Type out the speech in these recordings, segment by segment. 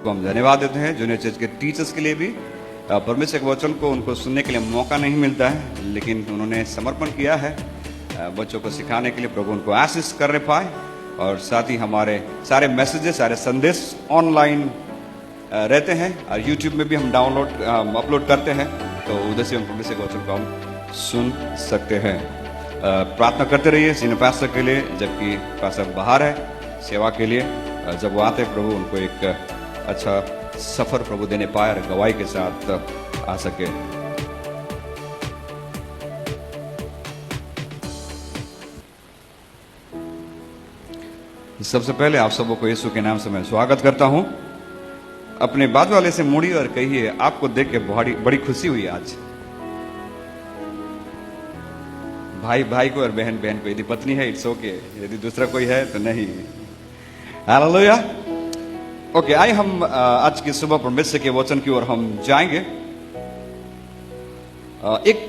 को हम धन्यवाद देते हैं। जूनियर चर्च के टीचर्स के लिए भी परमेश्वर के वचन को उनको सुनने के लिए मौका नहीं मिलता है, लेकिन उन्होंने समर्पण किया है बच्चों को सिखाने के लिए। प्रभु उनको आशीष करने पाए। और साथ ही हमारे सारे मैसेजेस, सारे संदेश ऑनलाइन रहते हैं और यूट्यूब में भी हम अपलोड करते हैं, तो उधर से हम परमेश्वर के वचन को हम सुन सकते हैं। प्रार्थना करते रहिए सीनियर पास्टर के लिए, जबकि पास्टर बाहर है सेवा के लिए। जब वो आते प्रभु उनको एक अच्छा सफर प्रभु देने पाए और गवाही के साथ आ सके। सबसे पहले आप सबों को यीशु के नाम से मैं स्वागत करता हूं। अपने बाजू वाले से मुड़ी और कहिए, आपको देख के बड़ी खुशी हुई आज। भाई भाई को और बहन बहन को। यदि पत्नी है इट्स ओके, यदि दूसरा कोई है तो नहीं। हालेलुया। ओके, आइए हम आज की सुबह परमेश्वर के वचन की ओर हम जाएंगे। एक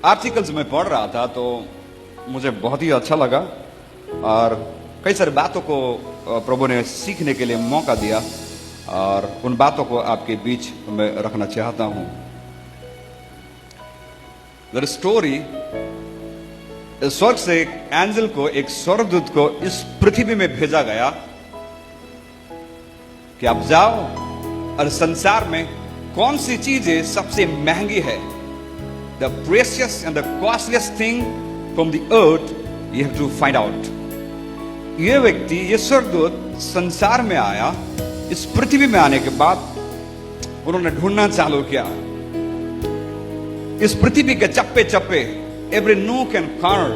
आर्टिकल्स में पढ़ रहा था तो मुझे बहुत ही अच्छा लगा और कई सारी बातों को प्रभु ने सीखने के लिए मौका दिया और उन बातों को आपके बीच में रखना चाहता हूं। द स्टोरी, स्वर्ग से एक एंजल को, एक स्वर्गदूत को इस पृथ्वी में भेजा गया कि आप जाओ और संसार में कौन सी चीजें सबसे महंगी है, the precious and the costliest thing from the earth you have to find out. ये व्यक्ति, ये स्वर्गदूत संसार में आया। इस पृथ्वी में आने के बाद उन्होंने ढूंढना चालू किया। इस पृथ्वी के चप्पे चप्पे, every nook and corner,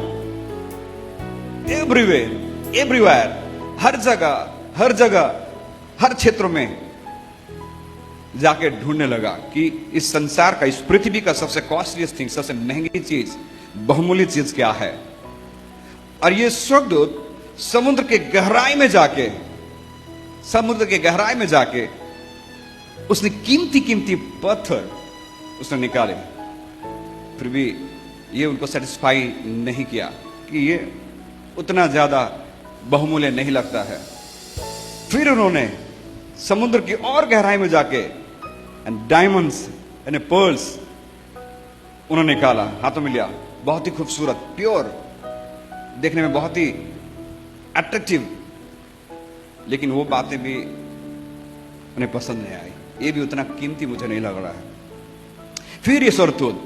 everywhere, हर जगह, हर क्षेत्र में जाके ढूंढने लगा कि इस संसार का, इस पृथ्वी का सबसे कॉस्टलीस्ट थिंग, सबसे महंगी चीज, बहुमूल्य चीज क्या है। और ये स्वर्गदूत समुद्र के गहराई में जाके उसने कीमती पत्थर उसने निकाले। फिर भी ये उनको सेटिस्फाई नहीं किया कि ये उतना ज्यादा बहुमूल्य नहीं लगता है। फिर उन्होंने समुद्र की और गहराई में जाके डायमंड्स एंड पर्ल्स उन्होंने निकाला, हाथों में लिया। बहुत ही खूबसूरत, प्योर, देखने में बहुत ही अट्रैक्टिव, लेकिन वो बातें भी उन्हें पसंद नहीं आई। ये भी उतना कीमती मुझे नहीं लग रहा है। फिर ये स्वर्गदूत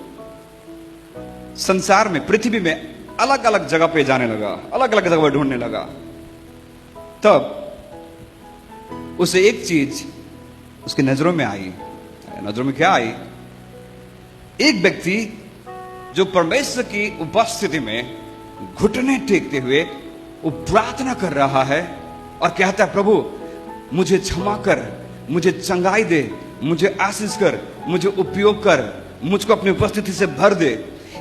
संसार में, पृथ्वी में अलग अलग जगह पे जाने लगा, अलग अलग जगह पे ढूंढने लगा। तब उसे एक चीज उसकी नजरों में आई। नजरों में क्या आई? एक व्यक्ति जो परमेश्वर की उपस्थिति में घुटने टेकते हुए वो प्रार्थना कर रहा है और कहता है, प्रभु मुझे क्षमा कर, मुझे चंगाई दे, मुझे आशीष कर, मुझे उपयोग कर, मुझको अपनी उपस्थिति से भर दे।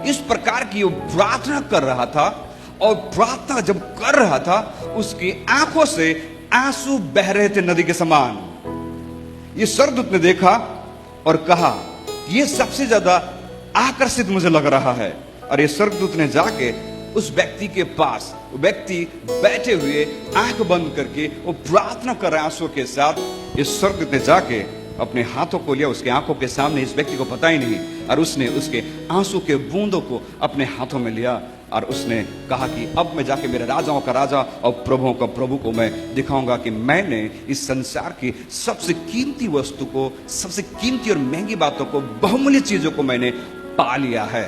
इस प्रकार की वो प्रार्थना कर रहा था। और प्रार्थना जब कर रहा था, उसकी आंखों से आंसू बह रहे थे नदी के समान। ये स्वर्गदूत ने देखा और कहा, यह सबसे ज्यादा आकर्षित मुझे लग रहा है। और ये स्वर्गदूत ने जाके उस व्यक्ति के पास, व्यक्ति बैठे हुए आंख बंद करके वो प्रार्थना कर रहा है आंसू के साथ। इस स्वर्गदूत ने जाके अपने हाथों को लिया उसके आंखों के सामने, इस व्यक्ति को पता ही नहीं, और उसने उसके आंसू के बूंदों को अपने हाथों में लिया और उसने कहा कि अब मैं जाके मेरे राजाओं का राजा और प्रभुओं का प्रभु को मैं दिखाऊंगा कि मैंने इस संसार की सबसे कीमती वस्तु को, सबसे कीमती और महंगी बातों को, बहुमूल्य चीजों को मैंने पा लिया है।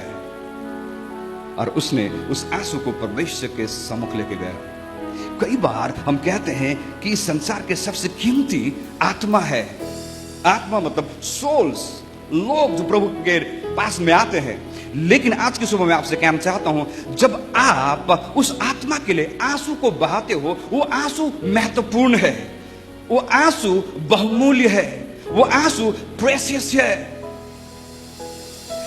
और उसने उस आंसू को परमेश्वर के सम्मुख लेके गया। कई बार हम कहते हैं कि इस संसार के सबसे कीमती आत्मा है। आत्मा मतलब सोल्स, लोग जो प्रभु के पास में आते हैं। लेकिन आज की सुबह मैं आपसे कहना चाहता हूं, जब आप उस आत्मा के लिए आंसू को बहाते हो, वो आंसू महत्वपूर्ण है, वो आंसू बहुमूल्य है, वो आंसू प्रेशियस है।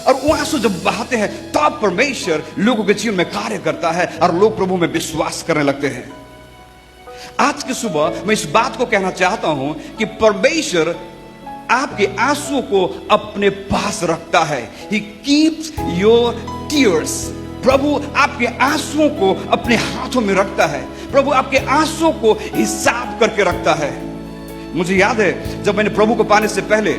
और वो आंसू जब बहाते हैं तब परमेश्वर लोगों के जीवन में कार्य करता है और लोग प्रभु में विश्वास करने लगते हैं। आज की सुबह मैं इस बात को कहना चाहता हूं कि परमेश्वर आपके आंसू को अपने पास रखता है। He keeps your tears। प्रभु आपके आंसुओं को अपने हाथों में रखता है। प्रभु आपके आंसुओं को हिसाब करके रखता है। मुझे याद है जब मैंने प्रभु को पाने से पहले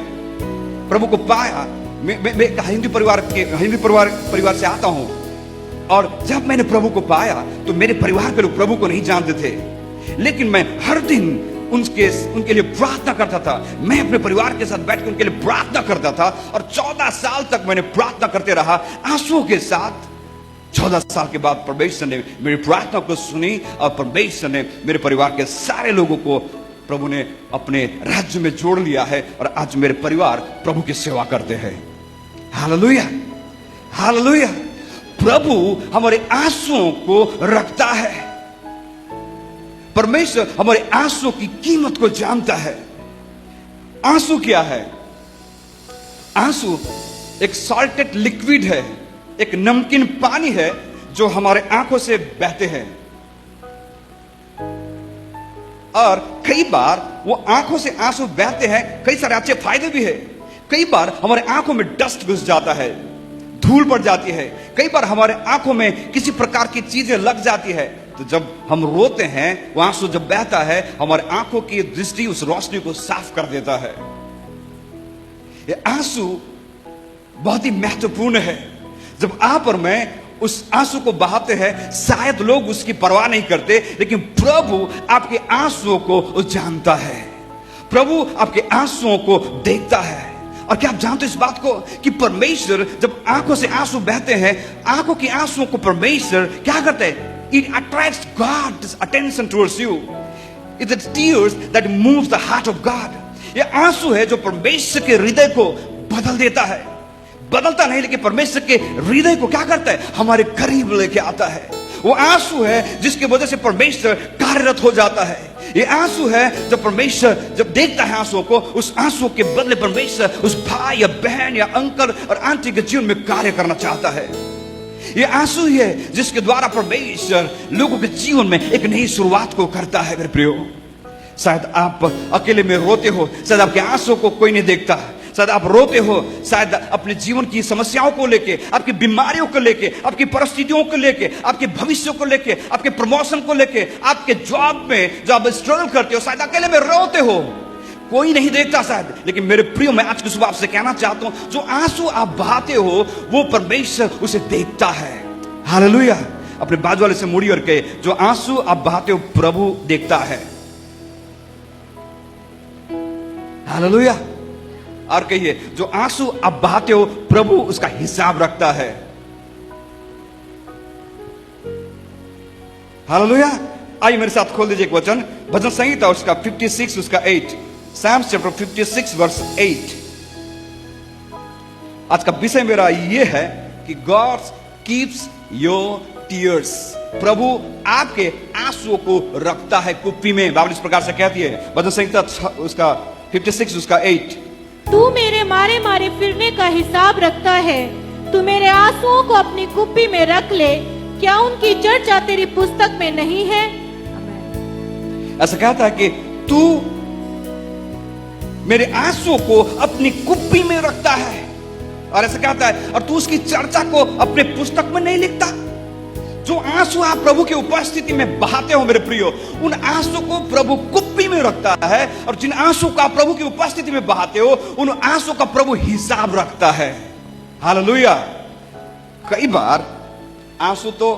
प्रभु को पाया, मैं हिंदू परिवार से आता हूं, और जब मैंने प्रभु को पाया तो मेरे परिवार के लोग प्रभु को नहीं जानते थे, लेकिन मैं हर दिन उनके लिए प्रार्थना करता था। मैं अपने परिवार के साथ बैठकर उनके लिए प्रार्थना करता था, और 14 साल तक मैंने प्रार्थना करते रहा आंसुओं के साथ। 14 साल के बाद परमेश्वर ने मेरी प्रार्थना को सुनी, और परमेश्वर ने मेरे परिवार के सारे लोगों को प्रभु ने अपने राज्य में जोड़ लिया है, और आज मेरे परिवार प्रभु की सेवा करते हैं। Hallelujah, hallelujah. प्रभु हमारे आंसुओं को रखता है। परमेश्वर हमारे आंसुओं की कीमत को जानता है। आंसू क्या है? आंसू एक सॉल्टेड लिक्विड है, एक नमकीन पानी है जो हमारे आंखों से बहते हैं, और कई बार वो आंखों से आंसू बहते हैं, कई सारे अच्छे फायदे भी है। कई बार हमारे आंखों में डस्ट घुस जाता है, धूल पड़ जाती है, कई बार हमारे आंखों में किसी प्रकार की चीजें लग जाती है, तो जब हम रोते हैं वो आंसू जब बहता है हमारे आंखों की दृष्टि उस रोशनी को साफ कर देता है। ये आंसू बहुत ही महत्वपूर्ण है। जब आप और मैं उस आंसू को बहाते हैं, शायद लोग उसकी परवाह नहीं करते, लेकिन प्रभु आपके आंसुओं को जानता है, प्रभु आपके आंसुओं को देखता है। और क्या आप जानते हो इस बात को कि परमेश्वर जब आंखों से आंसू बहते हैं, आंखों की आंसुओं को परमेश्वर क्या करते हैं? It attracts God's attention towards you. It's the tears that moves the heart of God. ये आंसू है जो परमेश्वर के हृदय को बदल देता है। बदलता नहीं, लेकिन परमेश्वर के हृदय को क्या करता है? हमारे करीब लेके आता है। वो आंसू है जिसकी वजह से परमेश्वर कार्यरत हो जाता है। ये आंसू है जब परमेश्वर जब देखता है आंसुओं को, उस आंसू के बदले परमेश्वर उस भाई या बहन या अंकल और आंटी के जीवन में कार्य करना चाहता है। ये आंसू ही है जिसके द्वारा परमेश्वर लोगों के जीवन में एक नई शुरुआत को करता है। मेरे प्रियो, शायद आप अकेले में रोते हो, शायद आपके आंसुओं को कोई नहीं देखता, शायद आप रोते हो, शायद अपने जीवन की समस्याओं को लेके, आपकी बीमारियों को लेके, आपकी परिस्थितियों को लेके, आपके भविष्य को लेके, आपके प्रमोशन को लेके, आपके जॉब में जो आप स्ट्रगल करते हो, शायद अकेले में रोते हो, कोई नहीं देखता शायद। लेकिन मेरे प्रियो, मैं आज की सुबह आपसे कहना चाहता हूं, जो आंसू आप बहाते हो वो परमेश्वर उसे देखता है। हालेलुया। अपने बाजू वाले से मुड़ी और कहे, जो आंसू आप बहाते हो प्रभु देखता है। हालेलुया। और कहिए, जो आंसू आप बहाते हो प्रभु उसका हिसाब रखता है। हालेलुया। आइए मेरे साथ खोल दीजिए एक वचन, भजन संहिता उसका 56 उसका 8, Psalms chapter 56 verse 8। आज का विषय मेरा यह है कि God keeps your tears। प्रभु आपके आंसुओं को रखता है कुप्पी में। बाइबल इस प्रकार से कहती है, भजन संहिता उसका 56 उसका 8, तू मेरे मारे मारे फिरने का हिसाब रखता है, तू मेरे आंसुओं को अपनी कुप्पी में रख ले, क्या उनकी चर्चा तेरी पुस्तक में नहीं है? ऐसा कहता है कि तू मेरे आंसुओं को अपनी कुप्पी में रखता है, और ऐसा कहता है और तू उसकी चर्चा को अपने पुस्तक में नहीं लिखता। जो आंसू आप प्रभु की उपस्थिति में बहाते हो मेरे प्रियो, उन आंसू को प्रभु कुप्पी में रखता है, और जिन आंसू का प्रभु की उपस्थिति में बहाते हो उन आंसू का प्रभु हिसाब रखता है। हालेलुया। कई बार आंसू तो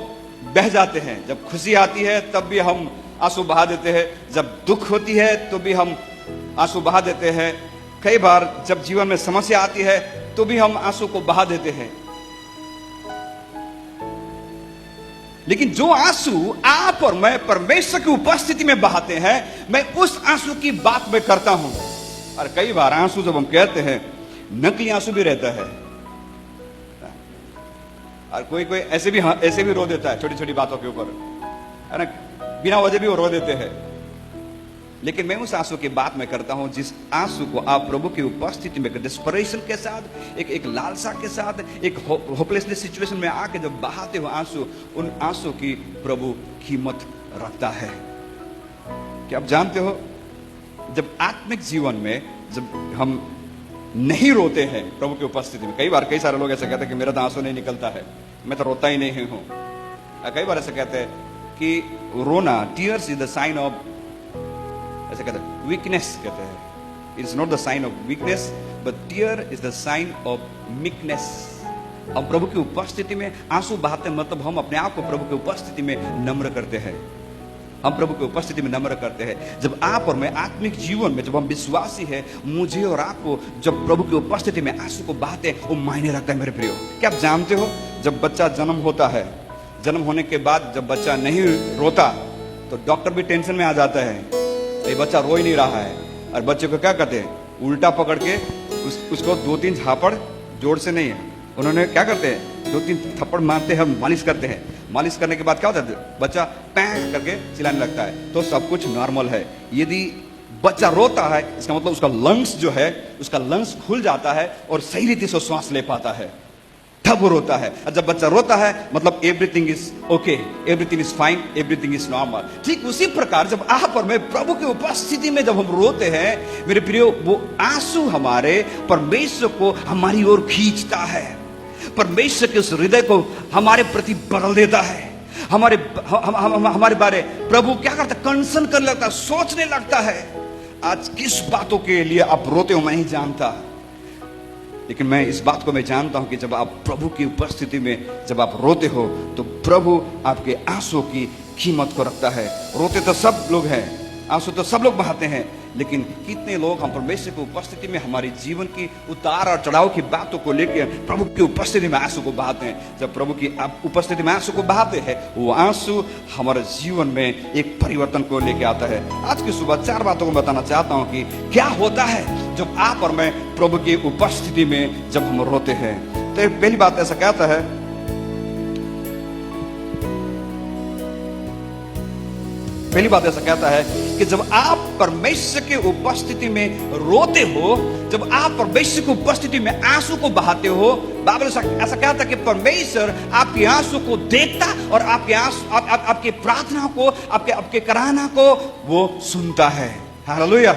बह जाते हैं, जब खुशी आती है तब भी हम आंसू बहा देते हैं, जब दुख होती है तो भी हम आंसू बहा देते हैं, कई बार जब जीवन में समस्या आती है तो भी हम आंसू को बहा देते हैं। लेकिन जो आंसू आप और मैं परमेश्वर की उपस्थिति में बहाते हैं, मैं उस आंसू की बात में करता हूं। और कई बार आंसू जब हम कहते हैं, नकली आंसू भी रहता है, और कोई कोई ऐसे भी रो देता है छोटी छोटी बातों के ऊपर, है ना, बिना वजह भी वो रो देते हैं। लेकिन मैं उस आंसू की बात में करता हूं जिस आंसू को आप प्रभु की उपस्थिति में डिस्परेशन के साथ, एक लालसा के साथ, एक होपलेसनेस सिचुएशन में आके जब बहाते हो आंसू, उन आंसू की प्रभु कीमत रखता है। क्या आप जानते हो, जब आत्मिक जीवन में जब हम नहीं रोते हैं प्रभु की उपस्थिति में, कई बार कई सारे लोग ऐसे कहते हैं कि मेरा तो आंसू नहीं निकलता है, मैं तो रोता ही नहीं हूं। कई बार ऐसे कहते हैं कि रोना, tears is the sign of ऐसे कहते हैं, वीकनेस कहते हैं। It's not the sign of weakness, but tear is the sign of meekness. हम प्रभु की उपस्थिति में आंसू बहाते मतलब हम अपने आप को प्रभु की उपस्थिति में नम्र करते हैं। हम प्रभु की उपस्थिति में नम्र करते हैं। जब आप और मैं आत्मिक जीवन में, जब हम विश्वासी है, मुझे और आपको जब प्रभु की उपस्थिति में आंसू को बहाते हैं, वो मायने रखता है मेरे प्रियो। क्या आप जानते हो, जब बच्चा जन्म होता है, जन्म होने के बाद जब बच्चा नहीं रोता तो डॉक्टर भी टेंशन में आ जाता है, ये बच्चा रो ही नहीं रहा है। और बच्चे को क्या करते हैं, उल्टा पकड़ के उसको 2-3 झापड़, जोर से नहीं है, उन्होंने क्या करते हैं, 2-3 थप्पड़ मारते हैं, मालिश करते हैं। मालिश करने के बाद क्या होता है, बच्चा पैं करके चिल्लाने लगता है, तो सब कुछ नॉर्मल है। यदि बच्चा रोता है, इसका मतलब उसका लंग्स जो है, उसका लंग्स खुल जाता है और सही रीति से श्वास ले पाता है, तब वो रोता है। और जब बच्चा रोता है मतलब everything is okay, everything is fine, everything is normal. ठीक उसी प्रकार जब आप और मैं प्रभु की उपस्थिति में जब हम रोते हैं मेरे प्रियो, वो आंसू हमारे परमेश्वर को हमारी ओर खींचता है, परमेश्वर के उस हृदय को हमारे प्रति बदल देता है। हमारे बारे प्रभु क्या करता है, कंसर्न करने लगता है, सोचने लगता है। आज किस बातों के लिए आप रोते हो मैं नहीं जानता, लेकिन मैं इस बात को मैं जानता हूं कि जब आप प्रभु की उपस्थिति में जब आप रोते हो तो प्रभु आपके आंसू की कीमत को रखता है। रोते तो सब लोग हैं, आंसू तो सब लोग बहाते हैं, लेकिन कितने लोग हम परमेश्वर की उपस्थिति में हमारे जीवन की उतार और चढ़ाव की बातों को लेकर प्रभु की उपस्थिति में आंसू को बहाते हैं। जब प्रभु की उपस्थिति में आंसू को बहाते हैं, वो आंसू हमारे जीवन में एक परिवर्तन को लेकर आता है। आज की सुबह 4 बातों को बताना चाहता हूं कि क्या होता है जब आप और मैं प्रभु की उपस्थिति में जब हम रोते हैं। तो पहली बात ऐसा कहता है, पहली बात ऐसा कहता है कि जब आप परमेश्वर की उपस्थिति में रोते हो, जब आप परमेश्वर की उपस्थिति में आंसू को बहाते हो, बाइबल ऐसा कहता है कि परमेश्वर आपके आंसू को देखता और आपके आंसू आपके प्रार्थना को, आपके कराहना को वो सुनता है। हालेलुया।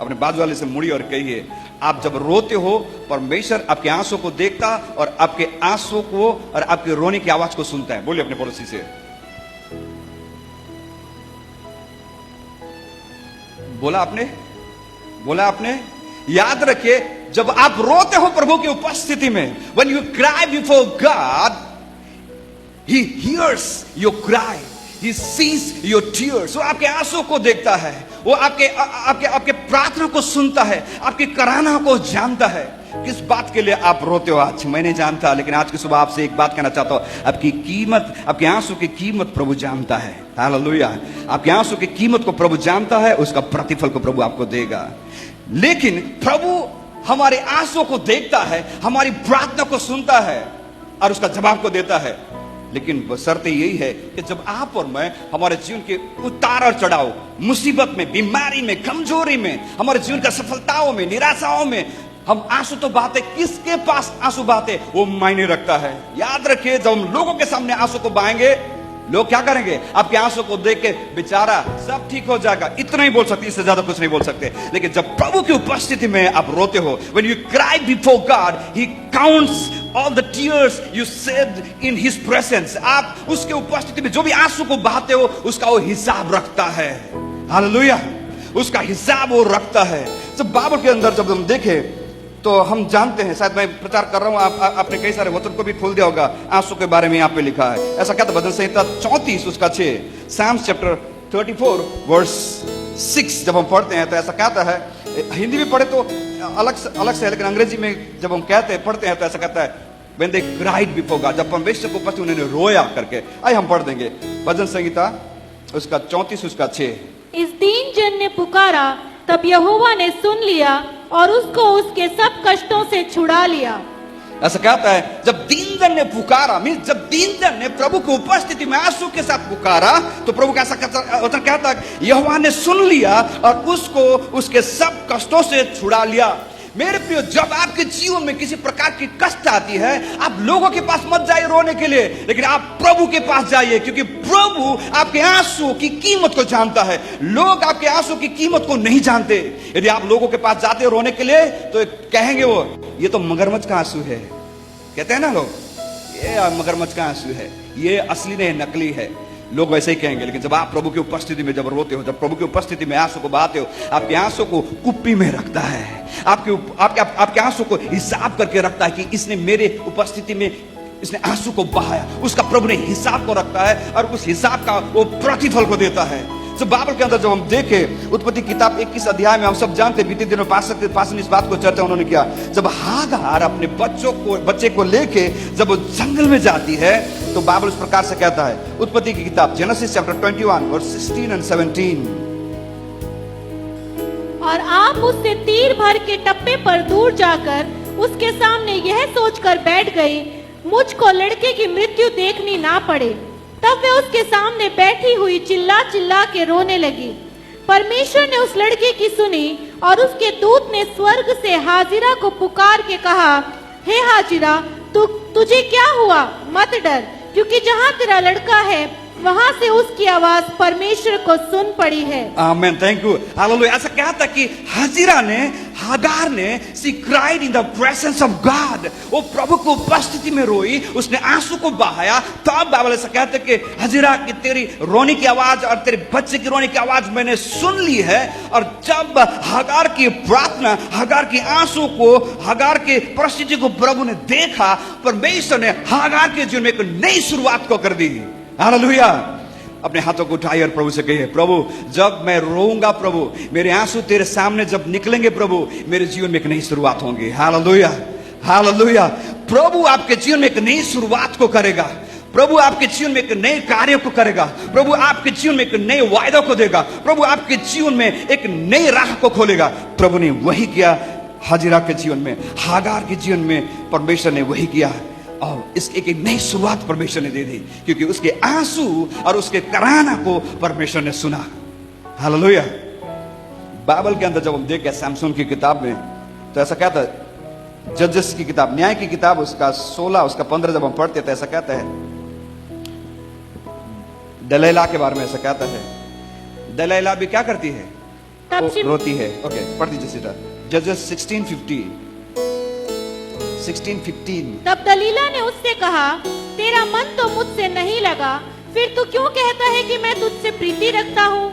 अपने बाजू वाले से मुड़ी और कहिए, आप जब रोते हो परमेश्वर आपके आंसू को देखता और आपके आंसू को और आपके रोने की आवाज को सुनता है। बोलिए अपने पड़ोसी से, बोला आपने। याद रखिए, जब आप रोते हो प्रभु की उपस्थिति में, when you cry before God, He hears your cry, He sees your tears। वो आपके आंसू को देखता है, वो आपके प्रार्थना को सुनता है, आपकी कराहना को जानता है। किस बात के लिए आप रोते हो आज मैं नहीं जानता, लेकिन आज की सुबह आपसे एक बात कहना चाहता हूं, आपकी कीमत, आपके आंसू की कीमत प्रभु जानता है। हालेलुया। आपके आंसू की कीमत को प्रभु जानता है, उसका प्रतिफल को प्रभु आपको देगा। लेकिन प्रभु हमारे आंसू को देखता है, हमारी प्रार्थना को सुनता है और उसका जवाब को देता है। लेकिन शर्त यही है कि जब आप और मैं हमारे जीवन के उतार और चढ़ाव, मुसीबत में, बीमारी में, कमजोरी में, हमारे जीवन का सफलताओं में, निराशाओं में हम आंसू तो बहाते, किसके पास आंसू बहाते वो मायने रखता है। याद रखिए, जब हम लोगों के सामने आंसू को बहाएंगे, लोग क्या करेंगे, आपके आंसू को देख के बेचारा सब ठीक हो जाएगा, इतना ही बोल सकते, इससे ज्यादा कुछ नहीं बोल सकते। लेकिन जब प्रभु की उपस्थिति में आप रोते हो, when you cry before God, He counts all the tears you shed in His presence। आप उसके उपस्थिति में जो भी आंसू को बहाते हो उसका वो हिसाब रखता है। हालेलुया। उसका हिसाब वो रखता है। जब बाइबल के अंदर जब हम देखें तो हम जानते हैं, शायद मैं प्रचार कर रहा हूं, आपने कई सारे वचन को भी खोल दिया होगा, आंसू के बारे में यहाँ पे लिखा है। ऐसा कहता है भजन संहिता 34 उसका 6, Psalms chapter 34 verse 6 जब हम पढ़ते हैं तो ऐसा कहता है, हिंदी में पढ़े तो अलग से है, लेकिन अंग्रेजी में जब हम कहते हैं, पढ़ते हैं तो ऐसा कहता है, when they cried before God, जब परमेश्वर को उपस्थित उन्होंने रोया करके। आइए हम पढ़ देंगे भजन संहिता उसका 34 उसका 6। इस दीन जन ने पुकारा, तब यहोवा ने सुन लिया और उसको उसके सब कष्टों से छुड़ा लिया। ऐसा कहता है, जब दीनजन ने पुकारा, मीन्स जब दीनजन ने प्रभु की उपस्थिति में आंसू के साथ पुकारा तो प्रभु का ऐसा कहता है, यहोवा ने सुन लिया और उसको उसके सब कष्टों से छुड़ा लिया। मेरे प्रियो, जब आपके जीवन में किसी प्रकार की कष्ट आती है, आप लोगों के पास मत जाइए रोने के लिए, लेकिन आप प्रभु के पास जाइए, क्योंकि प्रभु आपके आंसू की कीमत को जानता है। लोग आपके आंसू की कीमत को नहीं जानते। यदि आप लोगों के पास जाते हैं रोने के लिए तो कहेंगे वो, ये तो मगरमच्छ का आंसू है, कहते हैं ना लोग, ये मगरमच्छ का आंसू है, ये असली नहीं नकली है। लोग वैसे ही कहेंगे, लेकिन जब आप प्रभु की उपस्थिति में जब रोते हो, जब प्रभु की उपस्थिति में आंसू को बहाते हो, आपके आंसू को कुप्पी में रखता है, आपके आंसू को हिसाब करके रखता है कि इसने मेरे उपस्थिति में इसने आंसू को बहाया, उसका प्रभु ने हिसाब को रखता है और उस हिसाब का वो प्रतिफल को देता है। तो बाइबल के अंदर जब हम देखें उत्पत्ति किताब 21 अध्याय में, हम सब जानते, बीते दिनों पास इस बात को चर्चा उन्होंने किया, जब हागार अपने बच्चे को लेके जब वो जंगल में जाती है, तो बाइबल इस प्रकार से कहता है, उत्पत्ति की किताब जेनेसिस चैप्टर 21 वर्स 16 and 17, और आप उससे तीर भर के टप्पे पर दूर जाकर उसके सामने यह सोचकर बैठ गई, मुझको लड़के की मृत्यु देखनी ना पड़े। तब वे उसके सामने बैठी हुई चिल्ला चिल्ला के रोने लगी। परमेश्वर ने उस लड़के की सुनी और उसके दूत ने स्वर्ग से हाजिरा को पुकार के कहा, हे हाजिरा, तुझे क्या हुआ? मत डर, क्योंकि जहाँ तेरा लड़का है वहां से उसकी आवाज परमेश्वर को सुन पड़ी है। Amen, thank you, hallelujah. ऐसा क्या था कि हागार ने she cried in the presence of God, वो प्रभु को उपस्थिति में रोई, उसने आंसू को बहाया। तब बाइबल ऐसा कहता है कि हाजिरा की तेरी रोने की आवाज और तेरे बच्चे की रोने की आवाज मैंने सुन ली है। और जब हागार की प्रार्थना, हागार की आंसू को, हागार के परिस्थिति को प्रभु ने देखा, परमेश्वर ने हागार के जीवन में एक नई शुरुआत को कर दी। हालेलुया। अपने हाथों को उठाइए और प्रभु से कहिए, प्रभु जब मैं रोऊंगा, प्रभु मेरे आंसू तेरे सामने जब निकलेंगे, प्रभु मेरे जीवन में एक नई शुरुआत होगी। Hallelujah, hallelujah. प्रभु आपके जीवन में एक नई शुरुआत को करेगा, प्रभु आपके जीवन में एक नए कार्य को करेगा, प्रभु आपके जीवन में एक नए वायदों को देगा, प्रभु आपके जीवन में एक नई राह को खोलेगा। प्रभु ने वही किया हाजिरा के जीवन में, हागार के जीवन में परमेश्वर ने वही किया। और इस एक नई शुरुआत परमेश्वर ने दे दी, क्योंकि उसके आंसू और उसके कराहना को परमेश्वर ने सुना। हालेलुया। बाइबल के अंदर जब हम देखें सैमसन की किताब में, तो ऐसा कहता है, जजेस की किताब, न्याय की किताब, उसका 16 उसका 15 जब हम पढ़ते तो ऐसा कहता है, दलीला के बारे में ऐसा कहता है, दलीला भी क्या करती है? वो रोती है। ओके, पढ़ दीजिए सीधा, जजेस 16:15। तब दलीला ने उससे कहा, तेरा मन तो मुझसे नहीं लगा, फिर तू क्यों कहता है कि मैं तुझसे प्रीति रखता हूँ?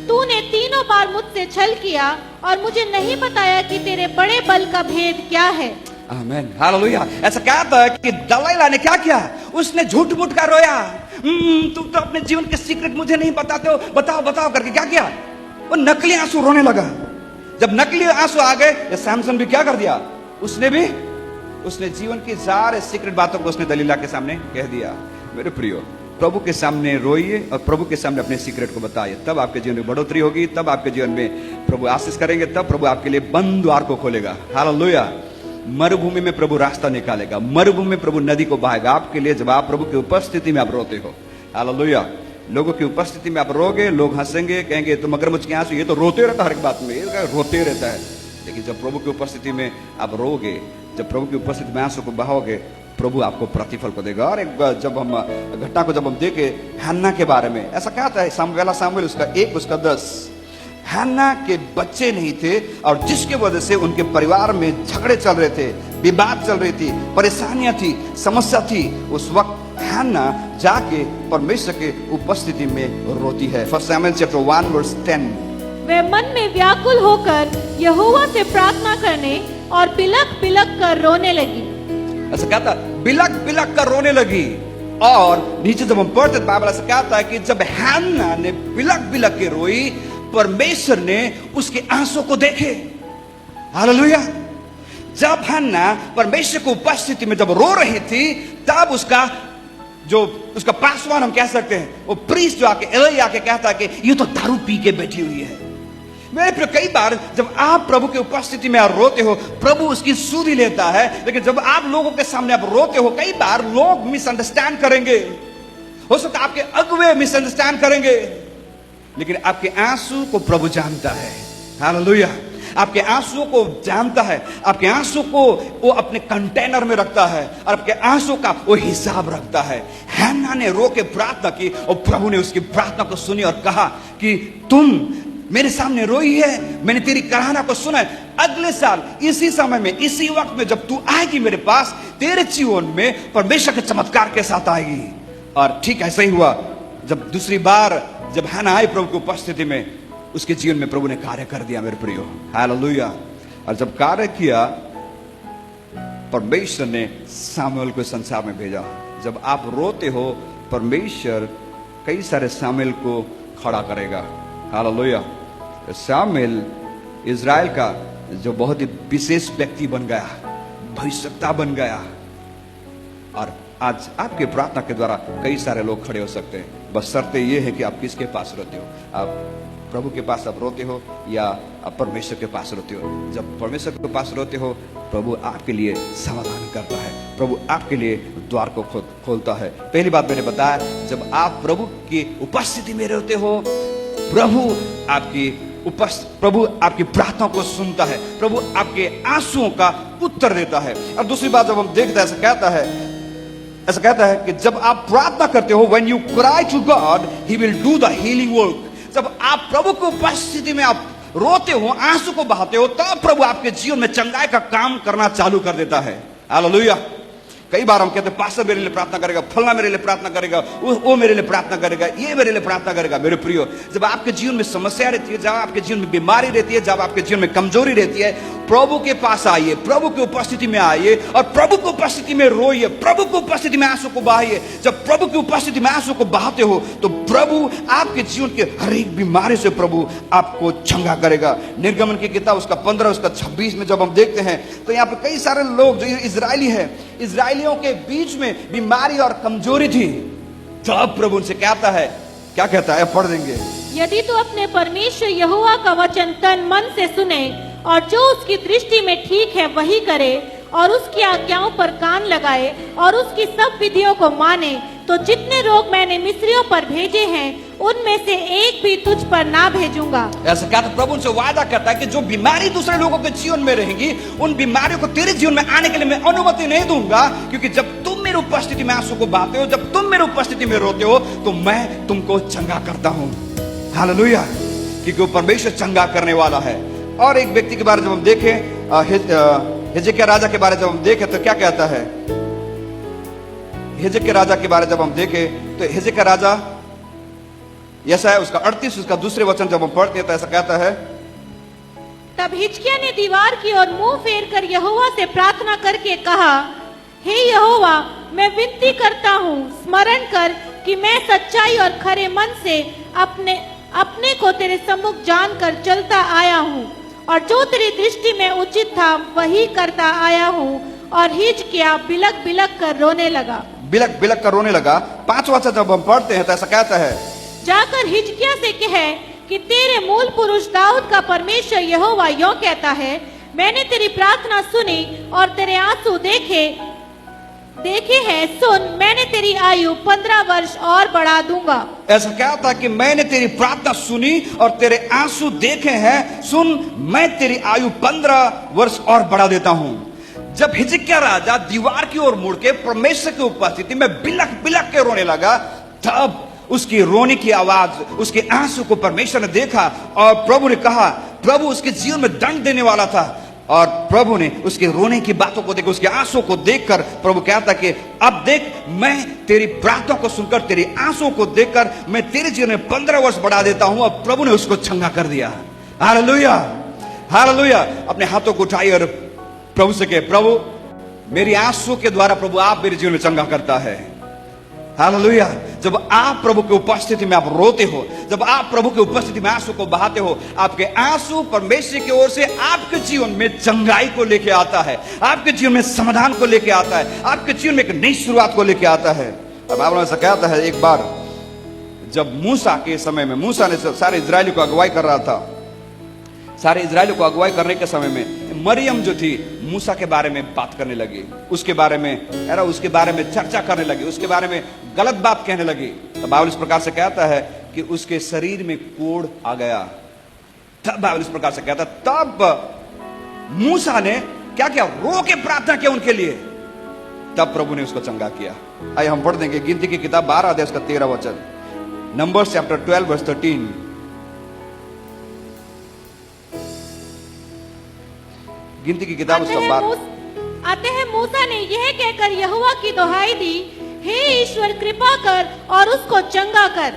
तूने 3 बार मुझसे छल किया और मुझे नहीं बताया कि तेरे बड़े बल का भेद क्या है। आमीन, हालेलुया। ऐसा कहता है कि दलीला ने क्या किया? उसने झूठ मूठ कर रोया, तुम तो अपने जीवन के सीक्रेट मुझे नहीं बताते हो, बताओ बताओ करके क्या किया? वो नकली आंसू रोने लगा। जब नकली आंसू आ गए, सैमसन भी क्या कर दिया? उसने जीवन की सारे सीक्रेट बातों को उसने दलीला के सामने कह दिया। मेरे प्रियो, प्रभु के सामने रोइए और प्रभु के सामने अपने सीक्रेट को बताइए, तब आपके जीवन में बढ़ोतरी होगी, तब आपके जीवन में प्रभु आशीष करेंगे, तब प्रभु आपके लिए बंद द्वार को खोलेगा। हालेलुया। मरुभूमि में प्रभु रास्ता निकालेगा, मरुभूमि में प्रभु नदी को बहाएगा आपके लिए, जब आप प्रभु की उपस्थिति में आप रोते हो। हालेलुया। लोगों की उपस्थिति में आप रोगे, लोग हंसेंगे, कहेंगे तो मगरमच्छ के आंसू, ये तो रोते रहता है, हर एक बात में ये रोते रहता है। लेकिन जब प्रभु की उपस्थिति में आप रोगे, जब प्रभु की उपस्थिति में आंसू को बहाओगे, प्रभु आपको प्रतिफल को देगा। और एक जब हम घटना को जब हम देखे हन्ना के बारे में, ऐसा कहता है सामुएल उसका 1 उसका 10, हन्ना के बच्चे नहीं थे और जिसके वजह से उनके परिवार में झगड़े चल रहे थे, विवाद चल रही थी, परेशानियां थी, समस्या थी। उस वक्त हन्ना जाके परमेश्वर के उपस्थिति में रोती है। 1 Samuel chapter 1 verse 10। वे मन में व्याकुल होकर यहोवा से प्रार्थना करने और बिलक बिलक कर रोने लगी। ऐसा कहता, बिलक बिलक कर रोने लगी। और नीचे जब हम पढ़ते तो बाइबल ऐसा कहता है कि जब हन्ना ने बिलक बिलक के रोई, परमेश्वर ने उसके आंसू को देखे। हालेलुया। जब हन्ना परमेश्वर की उपस्थिति में जब रो रही थी, तब उसका पासवान हम कह सकते हैं, वो प्रीस्ट जो आके एली आके कहता है कि ये तो दारू पी के बैठी हुई है। मेरे प्रिय, कई बार जब आप प्रभु की उपस्थिति में आप रोते हो, प्रभु उसकी सुधि लेता है। लेकिन जब आप लोगों के सामने आप रोते हो, कई बार लोग मिसअंडरस्टैंड करेंगे, हो सकता है आपके अगुवे मिसअंडरस्टैंड करेंगे, लेकिन आपके आंसू को प्रभु जानता है। हालेलुया। आपके आंसुओं को जानता है, आपके आंसू को वो अपने कंटेनर में रखता है और आपके आंसू का वो हिसाब रखता है। हन्ना ने रो के प्रार्थना की और प्रभु ने उसकी प्रार्थना को सुनी और कहा कि तुम मेरे सामने रोई है, मैंने तेरी कराहना को सुना है। अगले साल इसी समय में, इसी वक्त में जब तू आएगी मेरे पास, तेरे जीवन में परमेश्वर के चमत्कार के साथ आएगी। और ठीक ऐसा ही हुआ। जब दूसरी बार जब हन्ना आई प्रभु की उपस्थिति में, उसके जीवन में प्रभु ने कार्य कर दिया मेरे प्रियो, हालेलुया। और जब कार्य किया, परमेश्वर ने सामुएल को संसार में भेजा। जब आप रोते हो, परमेश्वर कई सारे सामुएल को खड़ा करेगा, हालेलुया। सामुएल इज़राइल का जो बहुत ही विशेष व्यक्ति बन गया, भविष्यवक्ता बन गया, और आज आपके प्रार्थना के द्वारा कई सारे लोग खड़े हो सकते हैं। बस शर्त ये है कि आप किसके पास रोते हो, आप प्रभु के पास आप रोते हो या आप परमेश्वर के पास रोते हो। जब परमेश्वर के पास रोते हो, प्रभु आपके लिए समाधान करता है, प्रभु आपके लिए द्वार को खोलता है। पहली बात मैंने बताया, जब आप प्रभु की उपस्थिति में रोते हो, प्रभु आपकी प्रार्थना को सुनता है, प्रभु आपके आंसुओं का उत्तर देता है। और दूसरी बात जब हम देखते हैं, ऐसा कहता है कि जब आप प्रार्थना करते हो, when you cry to God, He will do the healing work। जब आप प्रभु की उपस्थिति में आप रोते हो, आंसू को बहाते हो, तब प्रभु आपके जीवन में चंगाई का काम करना चालू कर देता है, हालेलुया। कई बार हम कहते हैं पास्टर मेरे लिए प्रार्थना करेगा, फलना मेरे लिए प्रार्थना करेगा, वो मेरे लिए प्रार्थना करेगा, ये मेरे लिए प्रार्थना करेगा। मेरे प्रियो, जब आपके जीवन में समस्या रहती है, जब आपके जीवन में बीमारी रहती है, जब आपके जीवन में कमजोरी रहती है, प्रभु के पास आइए, प्रभु की उपस्थिति में आइए और प्रभु की उपस्थिति में रोइए, प्रभु की उपस्थिति में आंसू को बहाइए। जब प्रभु की उपस्थिति में आंसू को बहाते हो, तो प्रभु आपके जीवन के हर एक बीमारी से प्रभु आपको चंगा करेगा। निर्गमन की किताब उसका 15 उसका 26 में जब हम देखते हैं, तो यहाँ पे कई सारे लोग जो इजरायली है, इजरायलियों के बीच में बीमारी और कमजोरी थी। तो अब प्रभु उनसे कहता है, क्या कहता है, पढ़ देंगे। यदि तू अपने परमेश्वर यहोवा का वचन तन मन से सुने और जो उसकी दृष्टि में ठीक है वही करे और उसकी आज्ञाओं पर कान लगाए और उसकी सब विधियों को माने, तो जितने रोग मैंने मिस्रियों पर भेजे हैं, उनमें से एक भी तुझ पर ना भेजूंगा। ऐसा कहता प्रभु उनसे वादा करता है कि जो बीमारी दूसरे लोगों के जीवन में रहेंगी, उन बीमारियों को तेरे जीवन में आने के लिए मैं अनुमति नहीं दूंगा, क्योंकि जब तुम मेरी उपस्थिति में आंसू को बहाते हो, जब तुम मेरी उपस्थिति में रोते हो, तो मैं तुमको चंगा करता हूं, हालेलुया। क्योंकि वो परमेश्वर चंगा करने वाला है। और एक व्यक्ति के बारे में जब हम देखें, हिजकिय्याह राजा के बारे में जब हम देखें, तो क्या कहता है, हिजकिय्याह राजा के बारे में जब हम देखें, तो हिजकिय्याह राजा ऐसा है, उसका 38 उसका दूसरे वचन जब हम पढ़ते हैं, तो ऐसा कहता है, तब हिजकिय्याह ने दीवार की ओर मुंह फेर कर यहोवा से प्रार्थना करके कहा, हे यहोवा, मैं विनती करता हूँ, स्मरण कर कि मैं सच्चाई और खरे मन से अपने को तेरे सम्मुख जानकर चलता आया हूँ और जो तेरी दृष्टि में उचित था वही करता आया हूँ। और हिजकिय्याह बिलक बिलक कर रोने लगा, बिलक बिलक कर रोने लगा। 5 वचन जब हम पढ़ते हैं, तो ऐसा कहता है, जाकर हिजकिय्याह से कहे कि तेरे मूल पुरुष दाऊद का परमेश्वर यहोवा यों कहता है, मैंने तेरी प्रार्थना सुनी और तेरे आंसू देखे हैं, सुन, मैंने तेरी आयु 15 वर्ष और बढ़ा दूंगा। ऐसा क्या था कि मैंने तेरी प्रार्थना सुनी और तेरे आंसू देखे हैं, सुन, मैं तेरी आयु 15 वर्ष और बढ़ा देता हूं। जब हिजकिय्याह राजा दीवार की ओर मुड़ के परमेश्वर की उपस्थिति में बिलक बिलक के रोने लगा, तब उसकी रोने की आवाज, उसके आंसू को परमेश्वर ने देखा और प्रभु ने कहा, प्रभु उसके जीवन में दंड देने वाला था, और प्रभु ने उसके रोने की बातों को देखकर, उसके आंसू को देखकर प्रभु कहता कि अब देख, मैं तेरी प्रार्थना को सुनकर, तेरी आंसू को देखकर मैं तेरे जीवन में 15 वर्ष बढ़ा देता हूं। और प्रभु ने उसको चंगा कर दिया, हालेलुया, हालेलुया। अपने हाथों को उठाइए और प्रभु से कहे, प्रभु मेरी आंसू के द्वारा प्रभु आप मेरे जीवन में चंगा करता है, हालेलुया। जब आप प्रभु की उपस्थिति में आप रोते हो, जब आप प्रभु की उपस्थिति में आंसू को बहाते हो, आपके आंसू परमेश्वर की ओर से आपके जीवन में चंगाई को लेके आता है, आपके जीवन में समाधान को लेके आता है, आपके जीवन में एक नई शुरुआत को लेके आता है। अब बाइबल ऐसा कहता है, एक बार जब मूसा के समय में, मूसा ने सारे इजरायलियों को अगुवाई कर रहा था, सारे इजरायलियों को अगुवाई करने के समय में मरियम जो थी, मूसा के बारे में बात करने लगी, उसके बारे में चर्चा करने लगी, उसके बारे में गलत बात कहने लगी। तो बाइबल इस प्रकार से कहता है कि उसके शरीर में कोढ़ आ गया। तब बाइबल इस प्रकार से कहता, तब मूसा ने क्या किया, रो के प्रार्थना किया उनके लिए, तब प्रभु ने उसको चंगा किया। आइए हम पढ़ देंगे गिनती की किताब 12 अध्याय उसका 13 वचन, नंबर्स चैप्टर 12 वर्स 13। गिनती की किताब उसका 12। अतः मूसा ने यह कहकर यहोवा की दुहाई दी, हे ईश्वर कृपा कर और उसको चंगा कर।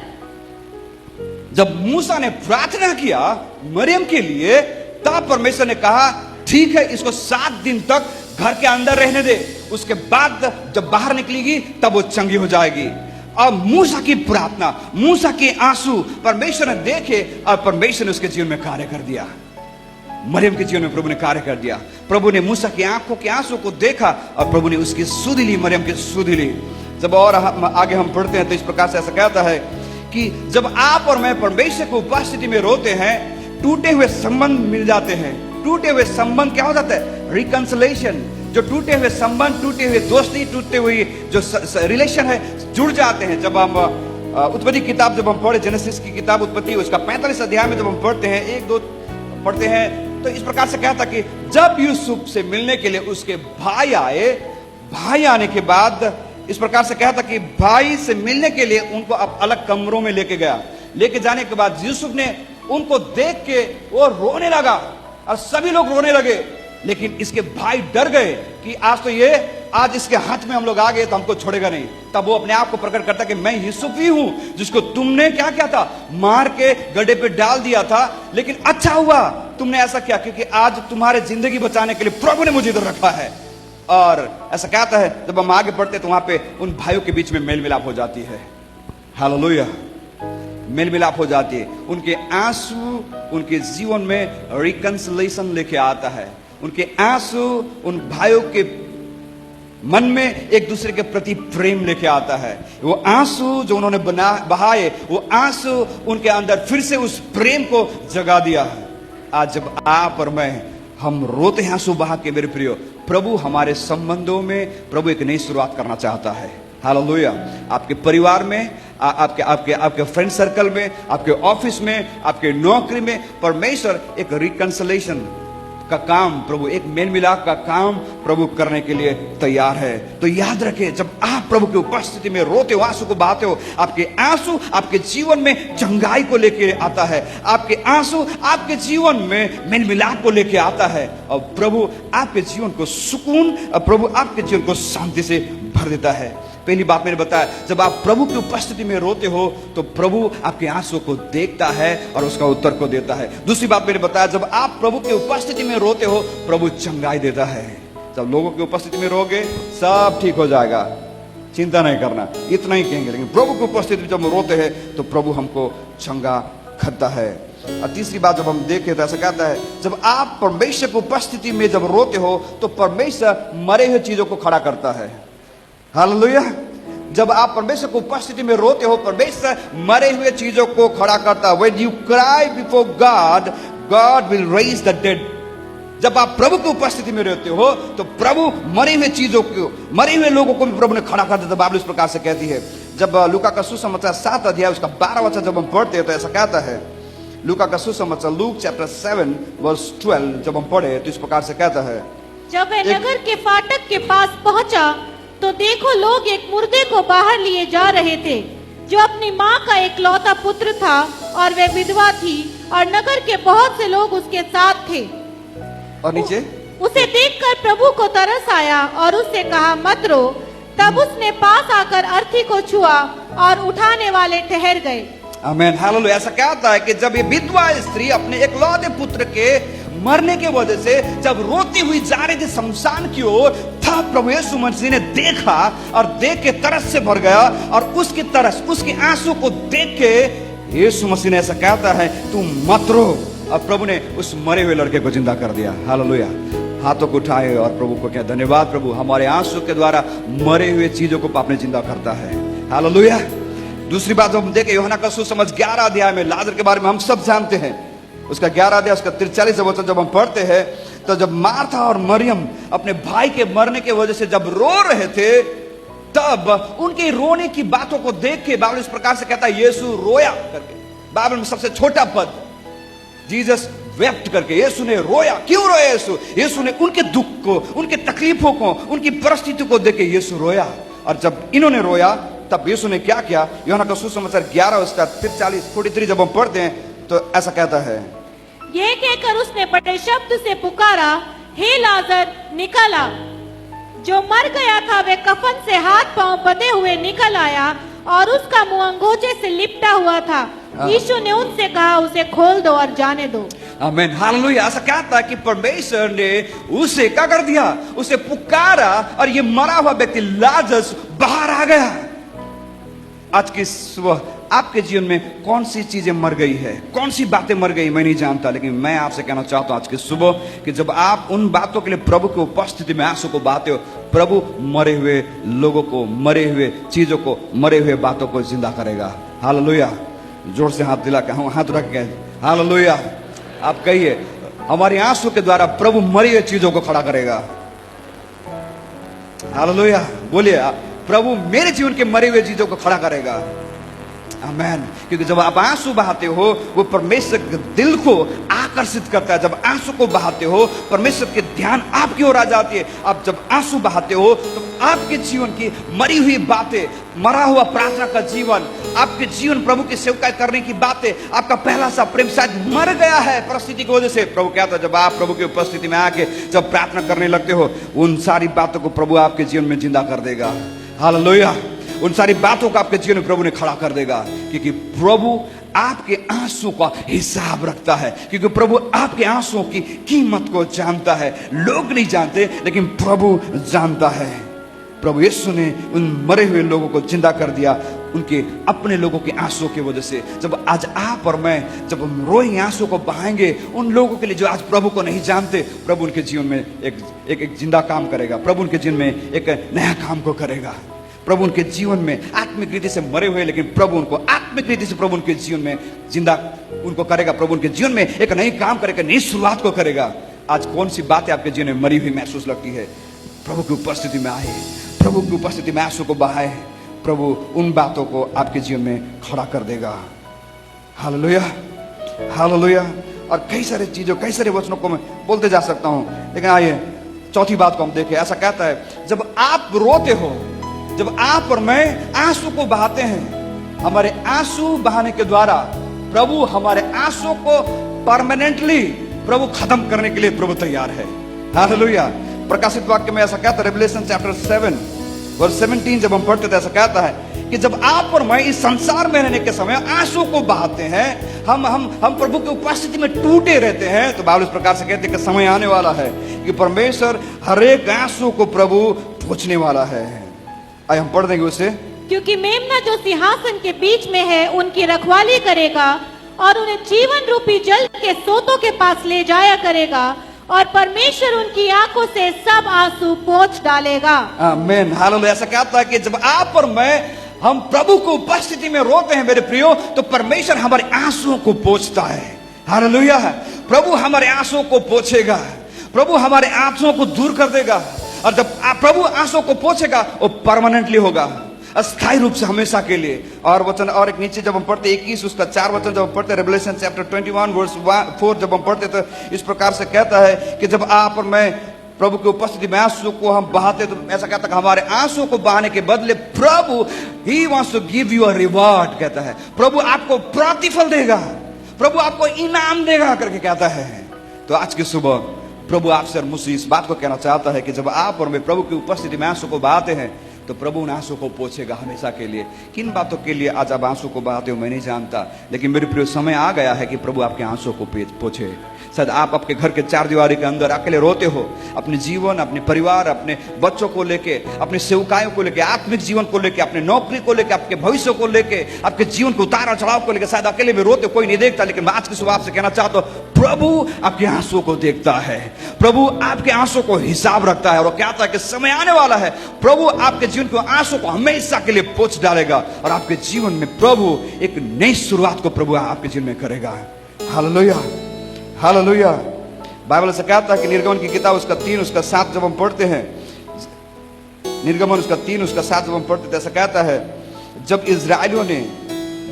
जब मूसा ने प्रार्थना किया मरियम के लिए, तब परमेश्वर ने कहा ठीक है, इसको 7 दिन तक घर के अंदर रहने दे, उसके बाद जब बाहर निकलेगी तब वो चंगी हो जाएगी। और मूसा की प्रार्थना, मूसा के आंसू परमेश्वर ने देखे और परमेश्वर ने उसके जीवन में कार्य कर दिया। मरियम के जीवन में प्रभु ने कार्य कर दिया। प्रभु ने मूसा की आंखों के आंसू को देखा और प्रभु ने उसकी सुध ली, मरियम की सुध ली। जब और आगे हम पढ़ते हैं तो इस प्रकार से ऐसा कहता है कि जब आप और मैं परमेश्वर की उपस्थिति में रोते हैं, टूटे हुए संबंध मिल जाते हैं। टूटे हुए संबंध क्या हो जाता है? रिकंसिलेशन। जो टूटे हुए संबंध, टूटे हुए दोस्ती, टूटे हुए जो रिलेशन है, जुड़ जाते हैं। जब हम उत्पत्ति किताब जब हम पढ़े, जेनेसिस की किताब उत्पत्ति, उसका 45 अध्याय में जब हम पढ़ते हैं, 1-2 पढ़ते हैं, तो इस प्रकार से कहता कि जब यूसुफ से मिलने के लिए उसके भाई आए, भाई आने के बाद इस प्रकार से कहता कि भाई से मिलने के लिए उनको अब अलग कमरों में लेके गया। लेके जाने के बाद यूसुफ ने उनको देख के वो रोने लगा और सभी लोग रोने लगे, लेकिन इसके भाई डर गए कि आज इसके हाथ में हम लोग आ गए तो हमको छोड़ेगा नहीं। तब वो अपने आप को प्रकट करता कि मैं यूसुफ ही हूं जिसको तुमने क्या किया था, मार के गड्ढे पे डाल दिया था, लेकिन अच्छा हुआ तुमने ऐसा किया, क्योंकि आज तुम्हारे जिंदगी बचाने के लिए प्रभु ने मुझे इधर रखा है। और ऐसा कहता है, जब हम आगे बढ़ते तो वहां पे उन भाइयों के बीच में मेल मिलाप हो जाती है। हालेलुया, मेल मिलाप हो जाती है। उनके आंसू उनके जीवन में रिकंसिलेशन लेके आता है। उनके आंसू उन भाइयों के मन में एक दूसरे के प्रति प्रेम लेके आता है। वो आंसू जो उन्होंने बहाए, वो आंसू उनके अंदर फिर से उस प्रेम को जगा दिया है। आज जब आप और मैं हम रोते हैं आंसू बहा के, मेरे प्रियो, प्रभु हमारे संबंधों में प्रभु एक नई शुरुआत करना चाहता है। हालेलुया। आपके परिवार में, आपके फ्रेंड सर्कल में, आपके ऑफिस में, आपके नौकरी में परमेश्वर एक रिकंसिलेशन का काम, प्रभु एक मेल मिलाप का काम प्रभु करने के लिए तैयार है। तो याद रखें, जब आप प्रभु की उपस्थिति में रोते हो, आंसू को बहाते हो, आपके आंसू आपके जीवन में चंगाई को लेके आता है। आपके आंसू आपके जीवन में मेल मिलाप को लेके आता है और प्रभु आपके जीवन को सुकून और प्रभु आपके जीवन को शांति से भर देता है। पहली बात मैंने बताया, जब आप प्रभु की उपस्थिति में रोते हो तो प्रभु आपके आंसू को देखता है और उसका उत्तर को देता है। दूसरी बात मैंने बताया, जब आप प्रभु की उपस्थिति में रोते हो प्रभु चंगाई देता है। जब लोगों की उपस्थिति में रोगे सब ठीक हो जाएगा, चिंता नहीं करना, इतना ही कहेंगे। लेकिन प्रभु की उपस्थिति में जब हम रोते हैं तो प्रभु हमको चंगा करता है। और तीसरी बात जब हम देखें तो ऐसा कहता है, जब आप परमेश्वर की उपस्थिति में जब रोते हो तो परमेश्वर मरे हुए चीजों को खड़ा करता है। हालेलुया। जब आप परमेश्वर की उपस्थिति में रोते हो, परमेश्वर मरे हुए चीजों को खड़ा करता है। When you cry before God, God will raise the dead. जब आप प्रभु की उपस्थिति में रहते हो तो प्रभु मरे हुए चीजों को, मरे हुए लोगों को भी प्रभु ने खड़ा कर दिया। बाइबल इस प्रकार से कहती है, जब लूका का सुसमाचार 7 अध्याय उसका 12 वचन जब हम पढ़ते हैं तो ऐसा कहता है, लूका का सुसमाचार लूक चैप्टर 7 वर्स 12 जब हम पढ़े तो इस प्रकार से कहता है, जब वह नगर के फाटक के पास पहुंचा तो देखो लोग एक मुर्दे को बाहर लिए जा रहे थे, जो अपनी माँ का इकलौता पुत्र था और वह विधवा थी, और नगर के बहुत से लोग उसके साथ थे। और नीचे, उसे देखकर प्रभु को तरस आया और उससे कहा मत रो। तब उसने पास आकर अर्थी को छुआ और उठाने वाले ठहर गए। आमीन, हालेलुया। ऐसा कहता है कि जब ये विधवा स्त्री अपने इकलौते पुत्र के मरने के वजह से जब रोती हुई जा रही थी शमशान की ओर, तब प्रभु यीशु मसीह ने देखा और देख के तरस से भर गया, और उसकी तरस, उसके आंसू को देख के यीशु मसीह ने ऐसा कहता है तू मत रो, और प्रभु ने उस मरे हुए लड़के को जिंदा कर दिया। हालेलुया। हाथों को उठाए और प्रभु को क्या धन्यवाद, प्रभु हमारे आंसू के द्वारा मरे हुए चीजों को आपने जिंदा करता है। हालेलुया। दूसरी बात हम देखें, यूहन्ना का सुसमाचार 11 अध्याय में लाजर के बारे में हम सब जानते हैं। उसका 11 अध्याय उसका 43 वचन जब हम पढ़ते हैं तो जब मार्था और मरियम अपने भाई के मरने के वजह से जब रो रहे थे, तब उनके रोने की बातों को देख के बाइबल इस प्रकार से कहता है, यीशु रोया करके। बाइबल में सबसे छोटा पद, जीसस वेप्ट करके, यीशु ने रोया। क्यों रोया यीशु? यीशु ने उनके दुख को, उनके तकलीफों को, उनकी परिस्थिति को देख के यीशु रोया। और जब इन्होंने रोया तब यीशु ने क्या किया? यूहन्ना का सुसमाचार 11 उसका 43 जब हम पढ़ते हैं तो ऐसा कहता है, यह कहकर उसने बड़े शब्द से पुकारा, हे लाजर निकल आ। जो मर गया था वे कफन से हाथ पांव बंधे हुए निकल आया और उसका मुंह अंगोछे से लिपटा हुआ था। यीशु ने उनसे कहा, उसे खोल दो और जाने दो। आमीन, हालेलुया। ऐसा क्या था कि परमेश्वर ने उसे क्या कर दिया, उसे पुकारा और ये मरा हुआ व्यक्ति लाजरस बाहर आ गया। आज की सुबह आपके जीवन में कौन सी चीजें मर गई है, कौन सी बातें मर गई, मैं नहीं जानता, लेकिन मैं आपसे कहना चाहता हूं आज की सुबह कि जब आप उन बातों के लिए प्रभु की उपस्थिति में आंसू को बहाते हो, प्रभु मरे हुए लोगों को, मरे हुए चीजों को, मरे हुए बातों को जिंदा करेगा। हालेलुया। जोर से हाथ दिला के, हाथ रख के हालेलुया आप कहिए, हमारे आंसू के द्वारा प्रभु मरी हुई चीजों को खड़ा करेगा। हालेलुया। बोलिए, प्रभु मेरे जीवन के मरे हुए चीजों को खड़ा करेगा। आमेन। क्योंकि जब आप आंसू बहाते हो, वो परमेश्वर के दिल को आकर्षित करता है। जब आंसू को बहाते हो, परमेश्वर के ध्यान आपकी ओर आ जाती है। आप जब आंसू बहाते हो तो आपके जीवन की मरी हुई बातें, मरा हुआ प्रार्थना का जीवन, आपके जीवन प्रभु की सेवकाई करने की बातें, आपका पहला सा प्रेम शायद मर गया है परिस्थिति की वजह से। प्रभु कहता है, जब आप प्रभु की उपस्थिति में आके जब प्रार्थना करने लगते हो, उन सारी बातों को प्रभु आपके जीवन में जिंदा कर देगा। हालेलुया। उन सारी बातों को आपके जीवन में प्रभु ने खड़ा कर देगा, क्योंकि प्रभु आपके आंसू का हिसाब रखता है। क्योंकि प्रभु आपके आंसुओं की कीमत को जानता है। लोग नहीं जानते, लेकिन प्रभु जानता है। प्रभु यीशु ने उन मरे हुए लोगों को जिंदा कर दिया, उनके अपने लोगों के आंसुओं की वजह से। जब आज आप और मैं जब हम रोएंगे, आंसू को बहाएंगे उन लोगों के लिए जो आज प्रभु को नहीं जानते, प्रभु उनके जीवन में एक जिंदा काम करेगा। प्रभु उनके जीवन में एक नया काम को करेगा। प्रभु उनके जीवन में आत्मिक रीति से मरे हुए, लेकिन प्रभु उनको आत्मिक रीति से प्रभु उनके जीवन में जिंदा उनको करेगा। प्रभु उनके जीवन में एक नई काम करेगा, नई शुरुआत को करेगा। आज कौन सी बातें आपके जीवन में मरी हुई महसूस लगती है, प्रभु की उपस्थिति में आए, प्रभु की उपस्थिति में आंसू को बहाए, प्रभु उन बातों को आपके जीवन में खड़ा कर देगा। Hallelujah, hallelujah. और कई सारे चीजों, कई सारे वचनों को मैं बोलते जा सकता हूं, लेकिन आइए चौथी बात को हम देखें। ऐसा कहता है, जब आप रोते हो, जब आप और मैं आंसू को बहाते हैं, हमारे आंसू बहाने के द्वारा प्रभु हमारे आंसू को परमानेंटली प्रभु खत्म करने के लिए प्रभु तैयार है। हालेलुया। प्रकाशित वाक्य में ऐसा कहता है, रेवलेशन चैप्टर 7 वर्स 17 जब हम पढ़ते थे, ऐसा कहता है कि जब आप और मैं इस संसार में रहने के समय आंसू को बहाते हैं, हम प्रभु की उपस्थिति में टूटे रहते हैं, तो बाइबल इस प्रकार से कहते हैं कि समय आने वाला है कि परमेश्वर हर एक आंसू को प्रभु पोंछने वाला है। आइए हम पढ़ देंगे उसे। क्योंकि मेमना जो सिंहासन के बीच में है उनकी रखवाली करेगा और उन्हें जीवन रूपी जल के सोतों के पास ले जाया करेगा, और परमेश्वर उनकी आंखों से सब आंसू पोंछ डालेगा। आमीन, हालेलुया। ऐसा कहता है कि जब आप और मैं हम प्रभु की उपस्थिति में रोते हैं मेरे प्रियो, तो परमेश्वर हमारे आंसुओं को पोंछता है। हालेलुया। प्रभु हमारे आंसुओं को पोंछेगा, प्रभु हमारे आंसुओं को दूर कर देगा। और जब प्रभु आंसुओं को पोंछेगा, वो परमानेंटली होगा, अस्थायी रूप से, हमेशा के लिए। और वचन और एक नीचे जब हम पढ़ते 21 उसका 4 वचन जब हम पढ़ते, रेवलेशन चैप्टर 21 वर्स 4 जब हम पढ़ते, तो इस प्रकार से कहता है कि जब आप और मैं प्रभु की उपस्थिति में आंसू को हम बहाते, तो ऐसा कहता है हमारे आंसू को बहाने के बदले प्रभु ही wants to give you a reward, कहता है प्रभु आपको प्रतिफल देगा, प्रभु आपको इनाम देगा करके कहता है। तो आज की सुबह प्रभु आपसे और मुझसे इस बात को कहना चाहता है कि जब आप और मैं प्रभु की उपस्थिति में आंसू को बहाते हैं, तो प्रभु उन आंसू को पोंछेगा हमेशा के लिए। किन बातों के लिए आज आप आंसू को बहाते हो मैं नहीं जानता, लेकिन मेरे प्रिय समय आ गया है कि प्रभु आपके आंसू को पोंछे। शायद आप आपके घर के 4 दीवारी के अंदर अकेले रोते हो, अपने जीवन, अपने परिवार, अपने बच्चों को लेके, अपने सेवकायों को लेके, आत्मिक जीवन को लेके, अपने नौकरी को लेके, आपके भविष्य को लेके, आपके जीवन के उतार चढ़ाव को लेके शायद अकेले में रोते, कोई नहीं देखता। लेकिन मैं आज की सुबह आपसे कहना चाहता हूं, प्रभु आपके आंसू को देखता है, प्रभु आपके आंसू को हिसाब रखता है, और वो कहता है कि समय आने वाला है, प्रभु आपके जीवन के आंसू को हमेशा के लिए पोंछ डालेगा, और आपके जीवन में प्रभु एक नई शुरुआत को प्रभु आपके जीवन में करेगा। Hallelujah, hallelujah. बाइबल से कहता है कि निर्गमन की किताब उसका 3 उसका 7 जब हम पढ़ते हैं, निर्गमन उसका 3 उसका 7 जब हम पढ़ते हैं, ऐसा कहता है जब इजरायलियों ने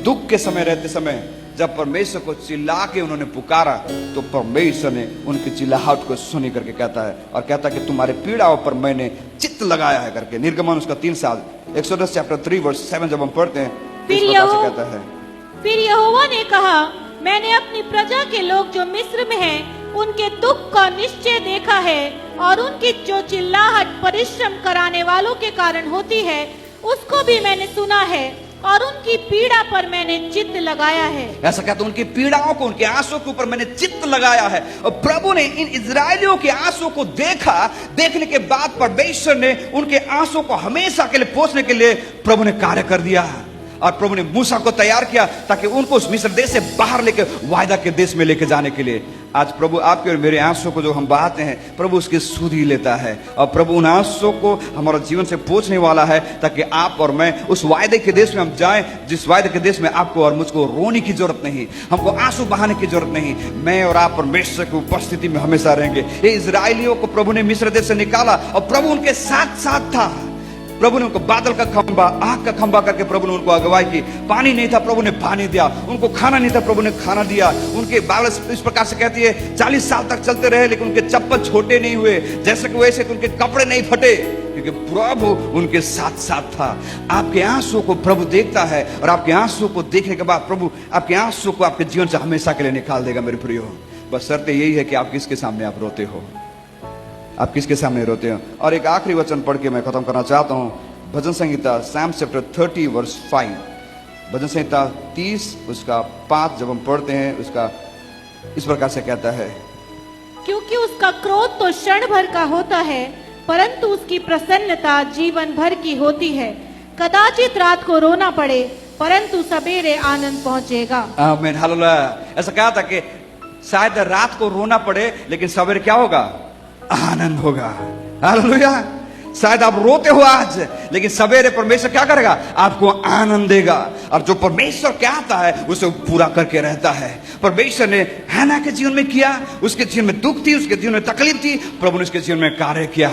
दुख के समय रहते समय जब परमेश्वर को चिल्ला के उन्होंने पुकारा, तो परमेश्वर ने उनकी चिल्लाहट को सुनी करके कहता है, और कहता है कि तुम्हारे पीड़ाओं पर मैंने चित्त लगाया है करके। निर्गमन उसका 3:7। एक्सोडस चैप्टर 3 वर्स 7 जब हम पढ़ते हैं, फिर यहोवा ने कहा, मैंने अपनी प्रजा के लोग जो मिस्र में हैं उनके दुख का निश्चय देखा है और उनकी जो चिल्लाहट परिश्रम कराने वालों के कारण होती है उसको भी मैंने सुना है और उनकी पीड़ा पर मैंने चित्त लगाया है। ऐसा कहते उनकी पीड़ाओं को, उनके आंसू के ऊपर मैंने चित्त लगाया है। और प्रभु ने इन इजरायलियों के आंसू को देखा। देखने के बाद परमेश्वर ने उनके आंसू को हमेशा के लिए पोंछने के लिए प्रभु ने कार्य कर दिया। और प्रभु ने मूसा को तैयार किया ताकि उनको उस मिस्र देश से बाहर लेके वायदा के देश में लेके जाने के लिए। आज प्रभु आपके और मेरे आंसू को जो हम बहाते हैं, प्रभु उसकी सुध ही लेता है। और प्रभु उन आंसू को हमारे जीवन से पोंछने वाला है ताकि आप और मैं उस वायदे के देश में हम जाएं, जिस वायदे के देश में आपको और मुझको रोने की जरूरत नहीं, हमको आंसू बहाने की जरूरत नहीं। मैं और आप परमेश्वर की उपस्थिति में हमेशा रहेंगे। ये इजरायलियों को प्रभु ने मिस्र देश से निकाला और प्रभु उनके साथ साथ था। प्रभु ने उनको बादल का खंबा, आग का खंबा करके प्रभु ने उनको अगुवाई की। पानी नहीं था, प्रभु ने पानी दिया। उनको खाना नहीं था, प्रभु ने खाना दिया। उनके बाइबल इस प्रकार से कहती है 40 साल तक चलते रहे लेकिन उनके चप्पल छोटे नहीं हुए, जैसे कि वैसे उनके कपड़े नहीं फटे, क्योंकि प्रभु उनके साथ साथ था। आपके आंसू को प्रभु देखता है और आपके आंसू को देखने के बाद प्रभु आपके आंसू को आपके जीवन से हमेशा के लिए निकाल देगा। मेरे प्रियो, बस शर्त यही है कि आप किसके सामने आप रोते हो, आप किसके सामने रोते हो। और एक आखिरी वचन पढ़ के मैं खत्म करना चाहता हूं। भजन संहिता Psalm chapter 30 verse 5, भजन संहिता 30 उसका 5 जब हम पढ़ते हैं उसका इस प्रकार से कहता है, क्योंकि उसका क्रोध तो क्षण भर का होता है परंतु उसकी प्रसन्नता जीवन भर की होती है। कदाचित रात को रोना पड़े परंतु सवेरे आनंद पहुंचेगा। आमीन, हालेलुया। ऐसा कहा था कि शायद रात को रोना पड़े लेकिन सवेरे क्या होगा? आनंद होगा। हालेलुया। शायद आप रोते हो आज लेकिन सवेरे परमेश्वर क्या करेगा? आपको आनंद देगा। और जो परमेश्वर कहता है उसे पूरा करके रहता है। परमेश्वर ने हन्ना के जीवन में किया, उसके जीवन में दुख थी, उसके जीवन में तकलीफ थी, प्रभु ने उसके जीवन में कार्य किया।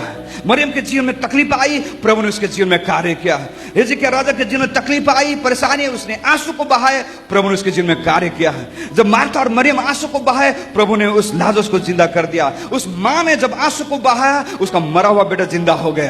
मरियम के जीवन में तकलीफ आई, प्रभु ने उसके जीवन में कार्य किया। हिजकिय्याह राजा के जीवन में तकलीफ आई, परेशानी, उसने आंसू को बहाए, प्रभु ने उसके जीवन में कार्य किया। जब मार्था और मरियम आंसू को बहाए, प्रभु ने उस लाजरस को जिंदा कर दिया। उस मां ने जब आंसू को बहाया, उसका मरा हुआ बेटा जिंदा हो गया।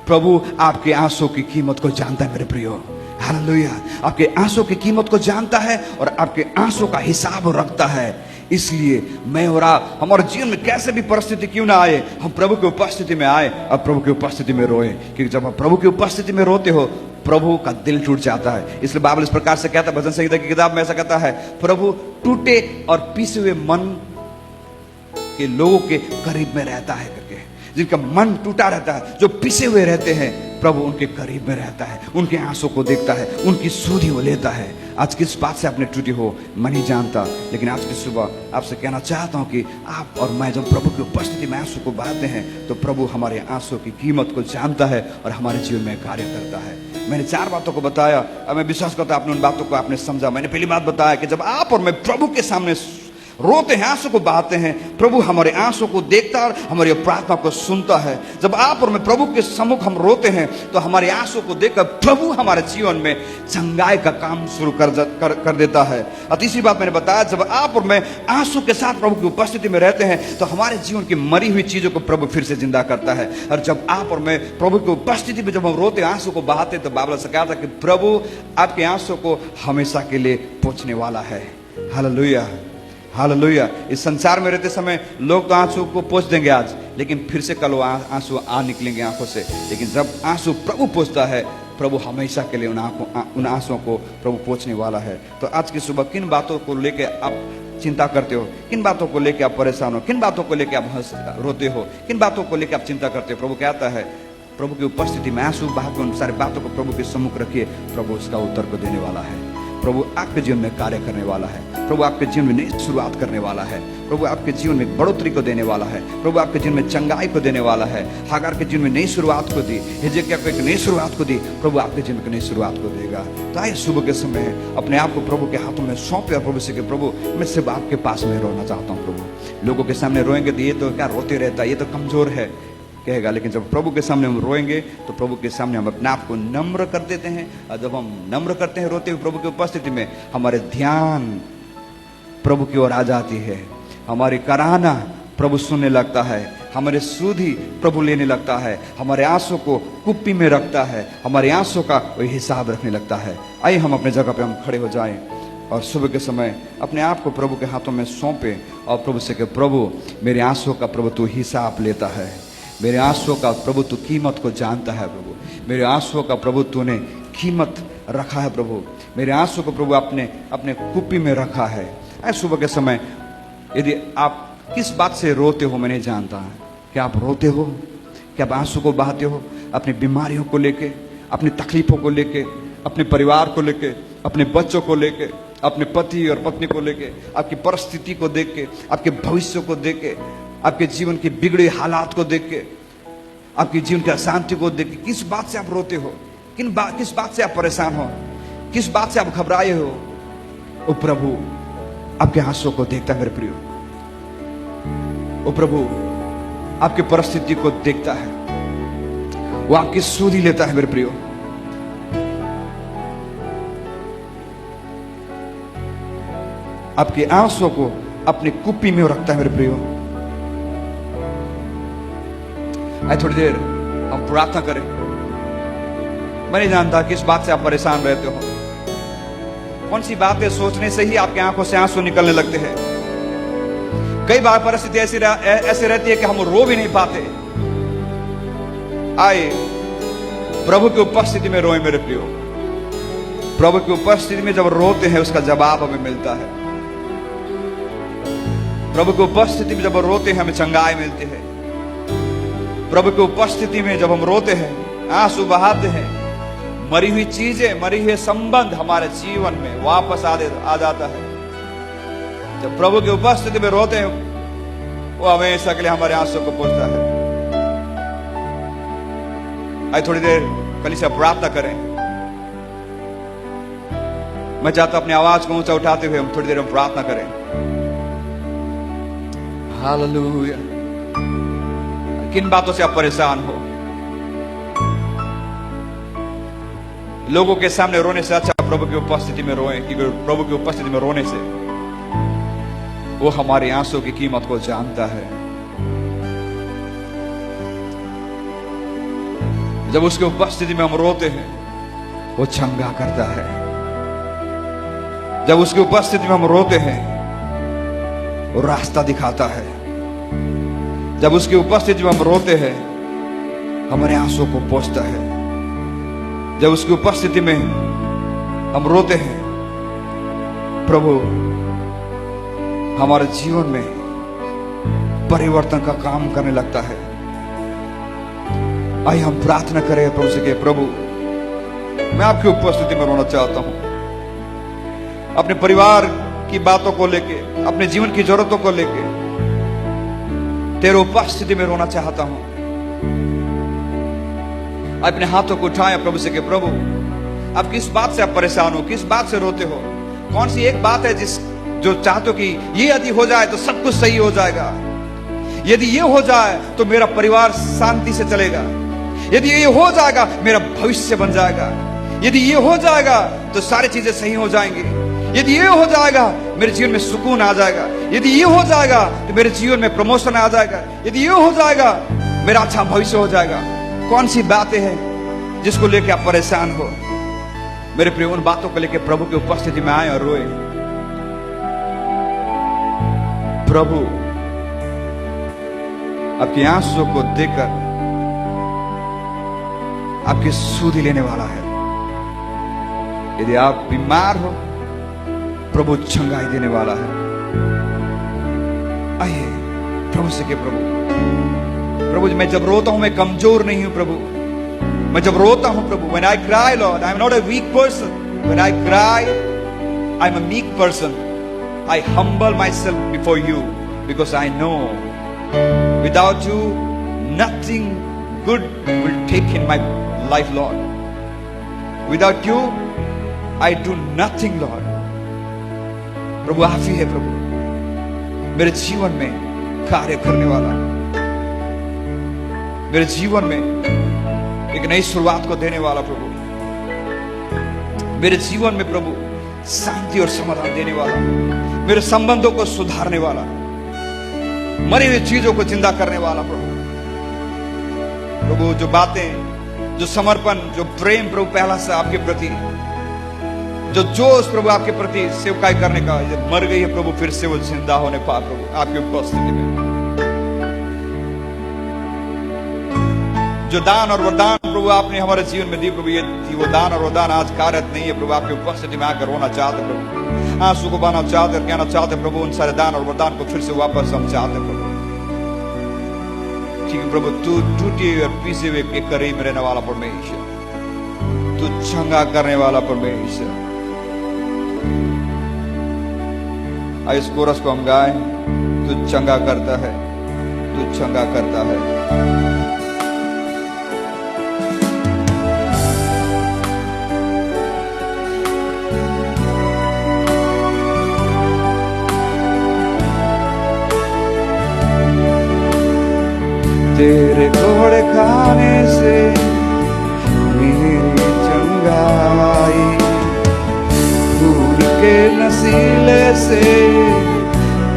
प्रभु आपके आंसू की कीमत को जानता है मेरे प्रियो। हालेलुया। आपके आंसू की कीमत को जानता है और आपके आंसू का हिसाब रखता है। इसलिए मैं और आप हमारे जीवन में कैसे भी परिस्थिति क्यों ना आए, हम प्रभु की उपस्थिति में आए और प्रभु की उपस्थिति में रोए। क्योंकि जब आप प्रभु की उपस्थिति में रोते हो, प्रभु का दिल टूट जाता है। इसलिए बाइबल इस प्रकार से कहता है, भजन संहिता की किताब में ऐसा कहता है, प्रभु टूटे और पिसे हुए मन के लोगों के करीब में रहता है करके। जिनका मन टूटा रहता है, जो पिसे हुए रहते हैं, प्रभु उनके करीब में रहता है, उनके आंसू को देखता है, उनकी सुधि वो लेता है। आज किस बात से आपने टूटी हो मैं नहीं जानता, लेकिन आज की सुबह आपसे कहना चाहता हूं कि आप और मैं जब प्रभु की उपस्थिति में आंसू को बहाते हैं तो प्रभु हमारे आंसू की कीमत को जानता है और हमारे जीवन में कार्य करता है। मैंने 4 बातों को बताया और मैं विश्वास करता हूं आपने उन बातों को आपने समझा। मैंने पहली बात बताया कि जब आप और मैं प्रभु के सामने रोते हैं, आंसू को बहाते हैं, प्रभु हमारे आंसू को देखता है और हमारी प्रार्थना को सुनता है। जब आप और मैं प्रभु के सम्मुख हम रोते हैं तो हमारे आंसू को देखकर प्रभु हमारे जीवन में चंगाई का काम शुरू कर देता है। और तीसरी बात मैंने बताया, जब आप और मैं आंसू के साथ प्रभु की उपस्थिति में रहते हैं तो हमारे जीवन की मरी हुई चीजों को प्रभु फिर से जिंदा करता है। और जब आप और मैं प्रभु की उपस्थिति में जब हम रोते आंसू को बहाते तो बाइबल से कहा था कि प्रभु आपके आंसू को हमेशा के लिए पोंछने वाला है। Hallelujah, hallelujah. इस संसार में रहते समय लोग तो आंसू को पोंछ देंगे आज, लेकिन फिर से कल आंसू आ निकलेंगे आंखों से। लेकिन जब आंसू प्रभु पोंछता है, प्रभु हमेशा के लिए उन आंसुओं को प्रभु पोंछने वाला है। तो आज की सुबह किन बातों को लेके आप चिंता करते हो, किन बातों को लेके आप परेशान हो, किन बातों को लेके आप रोते हो, किन बातों को लेके आप चिंता करते हो? प्रभु कहता है प्रभु की उपस्थिति में आंसू बहा के उन सारी बातों को प्रभु के सम्मुख रखिए, प्रभु उसका उत्तर को देने वाला है। प्रभु आपके जीवन में कार्य करने वाला है। प्रभु आपके जीवन में नई शुरुआत करने वाला है। प्रभु आपके जीवन में बढ़ोतरी को देने वाला है। प्रभु आपके जीवन में चंगाई को देने वाला है। हागार के जीवन में नई शुरुआत को दी, हिजकिय्याह को एक नई शुरुआत को दी, प्रभु आपके जीवन में नई शुरुआत को देगा। तो आइए सुबह के समय अपने आप को प्रभु के हाथों में सौंपे और प्रभु से कि प्रभु मैं सिर्फ आपके पास में रोना चाहता हूँ। प्रभु लोगों के सामने रोएंगे तो ये तो क्या रोते रहता है, ये तो कमजोर है कहेगा, लेकिन जब प्रभु के सामने हम रोएंगे तो प्रभु के सामने हम अपने आप को नम्र कर देते हैं। और जब हम नम्र करते हैं रोते हुए प्रभु की उपस्थिति में, हमारे ध्यान प्रभु की ओर आ जाती है, हमारी कराहना प्रभु सुनने लगता है, हमारे सुधि प्रभु लेने लगता है, हमारे आंसू को कुप्पी में रखता है, हमारे आंसू का वही हिसाब रखने लगता है। आइए हम अपने जगह पे हम खड़े हो जाएं और सुबह के समय अपने आप को प्रभु के हाथों में सौंपे और प्रभु से कहे, प्रभु मेरे आंसुओं का प्रभु तू हिसाब लेता है, मेरे आंसुओं का प्रभु तू कीमत को जानता है, प्रभु मेरे आंसुओं का प्रभु तूने कीमत रखा है, प्रभु मेरे आंसुओं को प्रभु अपने अपने कुप्पी में रखा है। ऐसे सुबह के समय यदि आप किस बात से रोते हो मैं नहीं जानता, क्या आप रोते हो, क्या आप आंसू को बहाते हो अपनी बीमारियों को लेके, अपनी तकलीफों को लेके, अपने परिवार को लेके, अपने बच्चों को लेके, अपने पति और पत्नी को लेके, आपकी परिस्थिति को देख के, आपके भविष्य को देख के, आपके जीवन की बिगड़ी हालात को देख के, आपके जीवन की अशांति को देख के किस बात से आप रोते हो, किस बात से आप परेशान हो, किस बात से आप घबराए हो? ओ प्रभु आपके आंसुओं को देखता है मेरे प्रियो। ओ प्रभु आपकी परिस्थिति को देखता है, वो आपकी सुधि लेता है मेरे प्रियो। आपके आंसुओं को अपनी कुप्पी में रखता है मेरे प्रियो। आइए थोड़ी देर हम प्रार्थना करें। मैं नहीं जानता किस बात से आप परेशान रहते हो, कौन सी बातें सोचने से ही आपके आंखों से आंसू निकलने लगते हैं। कई बार परिस्थिति ऐसी रहती है कि हम रो भी नहीं पाते। आए प्रभु की उपस्थिति में रोए मेरे प्रियो। प्रभु की उपस्थिति में जब रोते हैं उसका जवाब हमें मिलता है। प्रभु की उपस्थिति में जब रोते हैं हमें चंगाई मिलती है। प्रभु की उपस्थिति में जब हम रोते हैं, आंसू बहाते हैं, मरी हुई चीजें, मरी हुए संबंध हमारे जीवन में वापस आ जाता है। जब प्रभु की उपस्थिति में रोते हैं वो हमेशा के लिए हमारे आंसू को पोंछता है। आइए थोड़ी देर कलीसिया प्रार्थना करें। मैं चाहता अपनी आवाज को ऊंचा उठाते हुए हम थोड़ी देर में प्रार्थना करें। हालेलुया। किन बातों से आप परेशान हो? लोगों के सामने रोने से अच्छा प्रभु की उपस्थिति में रोएं, क्योंकि प्रभु की उपस्थिति में रोने से वो हमारे आंसू की कीमत को जानता है। जब उसकी उपस्थिति में हम रोते हैं वो चंगा करता है। जब उसकी उपस्थिति में हम रोते हैं वो रास्ता दिखाता है। जब उसकी उपस्थिति में हम रोते हैं हमारे आंसू को पोंछता है। जब उसकी उपस्थिति में हम रोते हैं प्रभु हमारे जीवन में परिवर्तन का काम करने लगता है। आइए हम प्रार्थना करें प्रभु से कि प्रभु मैं आपकी उपस्थिति में रोना चाहता हूं। अपने परिवार की बातों को लेके, अपने जीवन की जरूरतों को लेके तेरे उपस्थिति में रोना चाहता हूं। अपने हाथों को उठाएं प्रभु से कि प्रभु आप किस बात से आप परेशान हो, किस बात से रोते हो? कौन सी एक बात है जो चाहते हो कि ये यदि हो जाए तो सब कुछ सही हो जाएगा, यदि ये हो जाए तो मेरा परिवार शांति से चलेगा, यदि ये हो जाएगा मेरा भविष्य बन जाएगा, यदि ये हो जाएगा तो सारी चीजें सही हो जाएंगी, यदि ये हो जाएगा मेरे जीवन में सुकून आ जाएगा, यदि ये हो जाएगा तो मेरे जीवन में प्रमोशन आ जाएगा, यदि ये हो जाएगा मेरा अच्छा भविष्य हो जाएगा। कौन सी बातें हैं जिसको लेकर आप परेशान हो? मेरे प्रिय उन बातों को लेकर प्रभु की उपस्थिति में आए और रोए। प्रभु आपके आंसू को देखकर आपकी सुधि लेने वाला है। यदि आप बीमार हो प्रभु चंगाई देने वाला है। आइए प्रभु से के प्रभु मैं जब रोता हूं मैं कमजोर नहीं हूं प्रभु। मैं जब रोता हूं प्रभु, when I cry Lord, I am not a weak person. When I cry, I am a meek person. I humble myself before you because I know without you nothing good will take in my life, Lord. Without you I do nothing, Lord. प्रभु आप ही है प्रभु मेरे जीवन में कार्य करने वाला, मेरे जीवन में एक नई शुरुआत को देने वाला प्रभु, मेरे जीवन में प्रभु शांति और समाधान देने वाला, मेरे संबंधों को सुधारने वाला, मरी हुई चीजों को जिंदा करने वाला प्रभु। जो बातें, जो समर्पण, जो प्रेम प्रभु पहला से आपके प्रति जो जोश प्रभु आपके प्रति सेवकाई करने का मर गई है प्रभु, फिर से वो जिंदा होने पा प्रभु आपकी उपस्थिति में। जो दान और वरदान प्रभु आपने हमारे जीवन में दी प्रभु, ये वो दान और वरदान आज कार्यरत नहीं है प्रभु। आपकी उपस्थिति में आकर रोना चाहते प्रभु, आंसू को बहाना चाहते, कहना चाहते प्रभु, उन सारे दान और वरदान को फिर से वापस हम चाहते प्रभु। क्योंकि प्रभु तू टूटे और पीसे हुए के करीब रहने वाला परमेश्वर, तू चंगा करने वाला परमेश्वर। आइए इस कोरस को हम गाएं, तू चंगा करता है, तू चंगा करता है। तेरे घोड़े खाने से मेरी चंगाई, फूल के नसीले से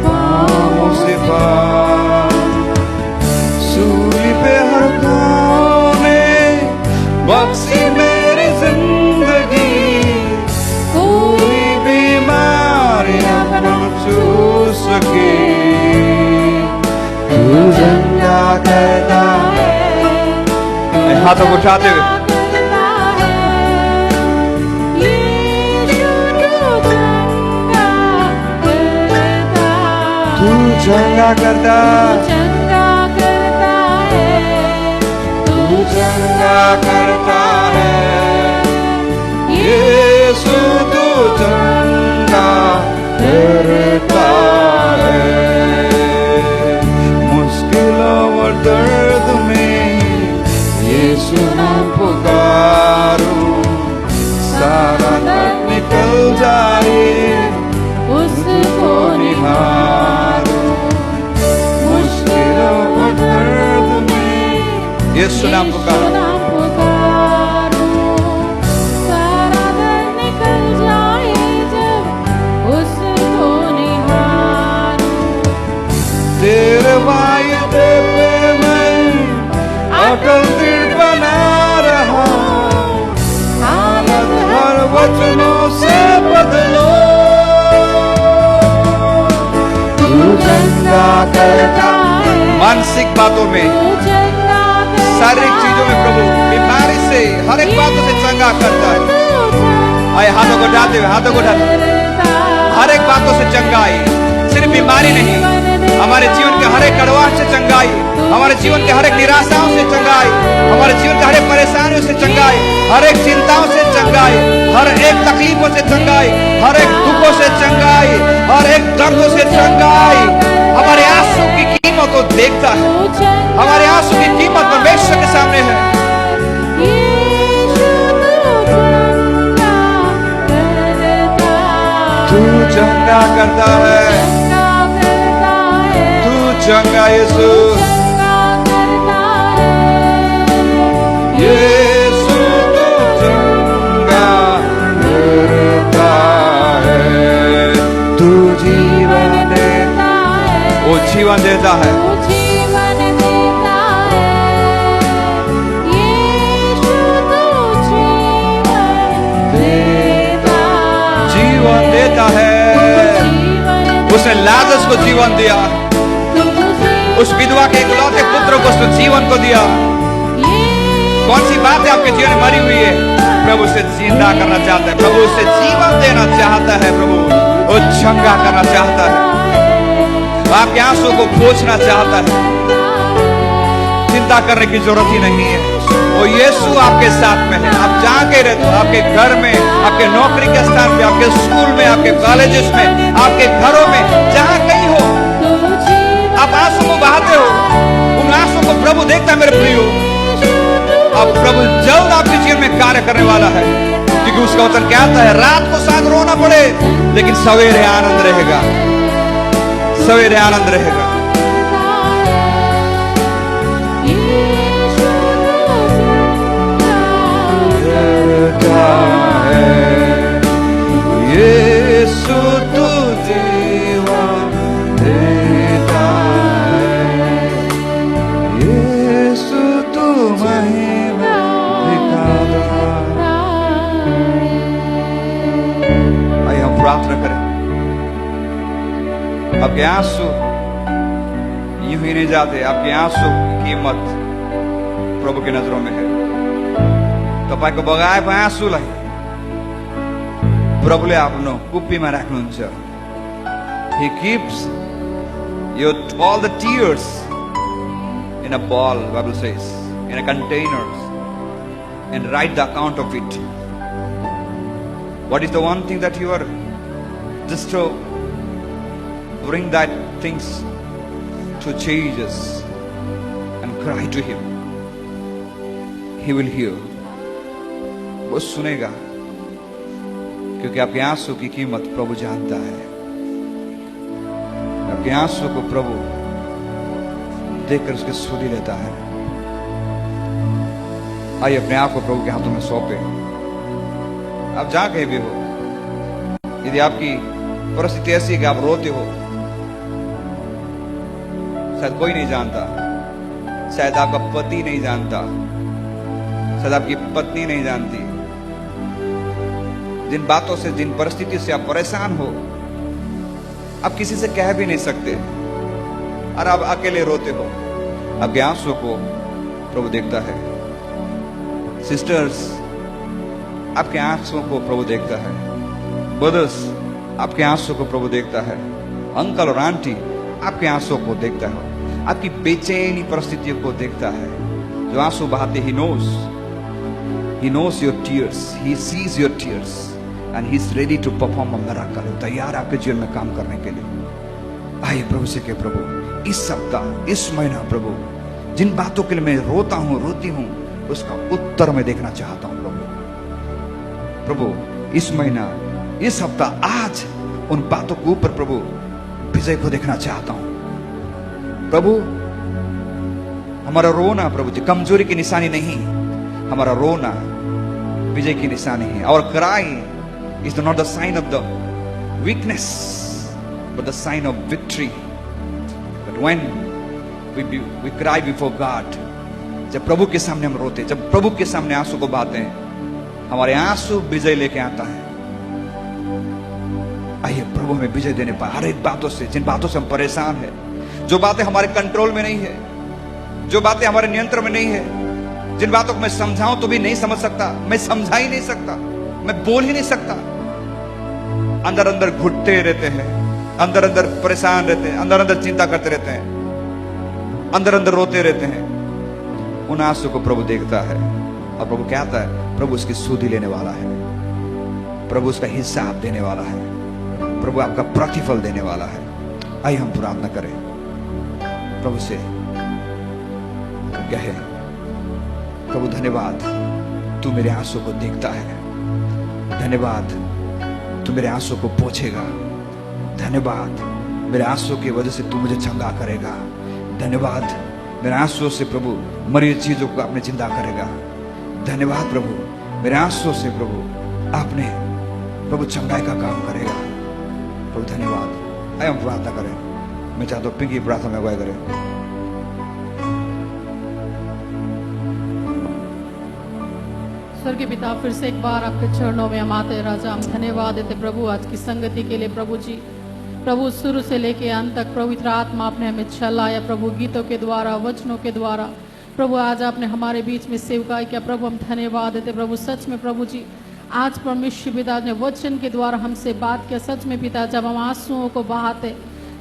पाँवों से पार, सूली पे हर खाने बख्शी मेरी जिंदगी, कोई बीमारी न छू सके। तू चंगा करता है, हाथों को उठाते हुए तू चंगा करता, तू चंगा करता है, यीशु तू चंगा करता है। और दर्द में यीशु नाम पुकारूं, सारा दर्द निकल जाए, उसको निहारूं। मुश्किलों और दर्द में यीशु नाम पुकारूं, सारा दर्द निकल जाए जब उसको निहारूं। तेरे वायदे पे मैं अटल दृढ़ बना रहा, हालत हर वचनों से बदलो। तू चंगा करता है, मानसिक बातों में, शारीरिक चीजों में प्रभु, बीमारी से, हर एक बातों से चंगा करता है। आए हाथों को उठाते हुए, हाथों को उठाते, हर एक बातों से चंगाई, सिर्फ बीमारी नहीं, हमारे जीवन के हर एक कड़वाहट से चंगाई, हमारे जीवन के हर एक निराशाओं से चंगाई, हमारे जीवन के हर एक परेशानियों से चंगाई, हर एक चिंताओं से चंगाई, हर एक तकलीफों से चंगाई, हर एक दुखों से चंगाई, हर एक दर्दों से चंगाई। हमारे आंसू की कीमत को देखता है, हमारे आंसू की कीमत परमेश्वर के सामने है। तू चंगा करता है, चंगा यीशु, यीशु तू चंगा करता है, तू जीवन देता है, वो जीवन देता है, जीवन देता है। उसने लाजरस को जीवन दिया, उस विधवा के इकलौते पुत्र को उसने जीवन को दिया। कौन सी बात है आपके जीवन में मरी हुई है, प्रभु उसे जिंदा करना चाहता है, प्रभु उसे जीवन देना चाहता है, प्रभु वो चंगा करना चाहता है, आपके आंसू को पोंछना चाहता है। चिंता करने की जरूरत ही नहीं है, वो यीशु आपके साथ में है। आप जहाँ कहीं रहते हो, आपके घर में, आपके नौकरी के स्थान पे, आपके स्कूल में, आपके कॉलेजेस में, आपके घरों में, जहाँ कहीं हो, आप आंसू को बहाते हो, उन आंसू को प्रभु देखता है मेरे प्रियो। अब प्रभु जल्द आपके जीवन में कार्य करने वाला है, क्योंकि उसका वचन कहता है रात को साथ रोना पड़े, लेकिन सवेरे आनंद रहेगा, सवेरे आनंद रहेगा। यीशु तू जीवन देता है, यीशु तू महिमा दिखाता है। न करें। आपके आंसू यूं ही नहीं जाते, आपके आंसू की कीमत प्रभु की नजरों में है। तपाईको बगाएको आँसुलाई प्रभुले आफ्नो कुप्पीमा राख्नुहुन्छ। He keeps your all the tears in a ball, Bible says, in a container, and write the account of it. What is the one thing that you are just to bring that things to Jesus and cry to Him? He will hear. वो सुनेगा, क्योंकि आपके आंसू की कीमत प्रभु जानता है। आपके आंसू को प्रभु देखकर उसके सुधी लेता है। आइए अपने आप को प्रभु के हाथों में सौंपे। आप जहां कहीं भी हो, यदि आपकी परिस्थिति ऐसी है कि आप रोते हो, शायद कोई नहीं जानता, शायद आपका पति नहीं जानता, शायद आपकी पत्नी नहीं जानती, जिन बातों से, जिन परिस्थिति से आप परेशान हो, आप किसी से कह भी नहीं सकते और आप अकेले रोते हो, आपके आंसू को प्रभु देखता है। सिस्टर्स, आपके आंसुओं को प्रभु देखता है। ब्रदर्स, आपके आंसू को प्रभु देखता है। अंकल और आंटी, आपके आंसुओं को देखता है। आपकी बेचैनी परिस्थितियों को देखता है। जो आंसू बहाते, He knows your tears, He sees your tears, and He's ready to perform a miracle. तैयार आपके जीवन में काम करने के लिए। आइए प्रभु से कहे, प्रभु इस सप्ताह, इस महीना प्रभु, जिन बातों के लिए मैं रोता हूं, रोती हूं, उसका उत्तर मैं देखना चाहता हूं प्रभु। प्रभु इस महीना, इस सप्ताह, आज उन बातों के ऊपर प्रभु विजय को देखना चाहता हूं। प्रभु हमारा रोना प्रभु जी कमजोरी की निशानी नहीं, हमारा रोना विजय की निशानी है। और cry is not the sign of the weakness, but the sign of victory. But when we cry before God, जब प्रभु के सामने हम रोते, जब प्रभु के सामने आंसू को बहाते हैं, हमारे आंसू विजय लेके आता है। आइए प्रभु हमें विजय देने पाए हर एक बातों से, जिन बातों से हम परेशान हैं, जो बातें हमारे कंट्रोल में नहीं है, जो बातें हमारे नियंत्रण में नहीं है, जिन बातों को मैं समझाऊं तो भी नहीं समझ सकता, मैं समझा ही नहीं सकता, मैं बोल ही नहीं सकता, अंदर अंदर घुटते रहते हैं, अंदर अंदर परेशान रहते हैं, अंदर अंदर चिंता करते रहते हैं, अंदर अंदर रोते रहते हैं। उन आंसू को प्रभु देखता है और प्रभु कहता है, प्रभु उसकी सुधि लेने वाला है, प्रभु उसका हिसाब देने वाला है, प्रभु आपका प्रतिफल देने वाला है। आइए हम प्रार्थना करें, प्रभु से कहे, प्रभु धन्यवाद, तू मेरे आंसू को देखता है, धन्यवाद तू मेरे आंसू को पोंछेगा, धन्यवाद मेरे आंसू की वजह से तू मुझे चंगा करेगा, धन्यवाद मेरे आंसुओं से प्रभु मरी चीजों को आपने जिंदा करेगा, धन्यवाद प्रभु मेरे आंसुओं से प्रभु आपने प्रभु चंगाई का काम करेगा, प्रभु धन्यवाद। आइए हम प्रार्थना करें। मैं चाहता हूं पिंकी प्रार्थना में अगुवाई करें। स्वर्गीय पिता, फिर से एक बार आपके चरणों में हम आते राजा, हम धन्यवाद देते प्रभु आज की संगति के लिए। प्रभु जी, प्रभु शुरू से लेके अंत तक पवित्र आत्मा आपने हमें चलाया प्रभु, गीतों के द्वारा, वचनों के द्वारा। प्रभु आज आपने हमारे बीच में सेवकाई किया प्रभु, हम धन्यवाद देते प्रभु। सच में प्रभु जी, आज परमेश्वर पिता ने वचन के द्वारा हमसे बात किया। सच में पिता, जब हम आंसुओं को बहाते,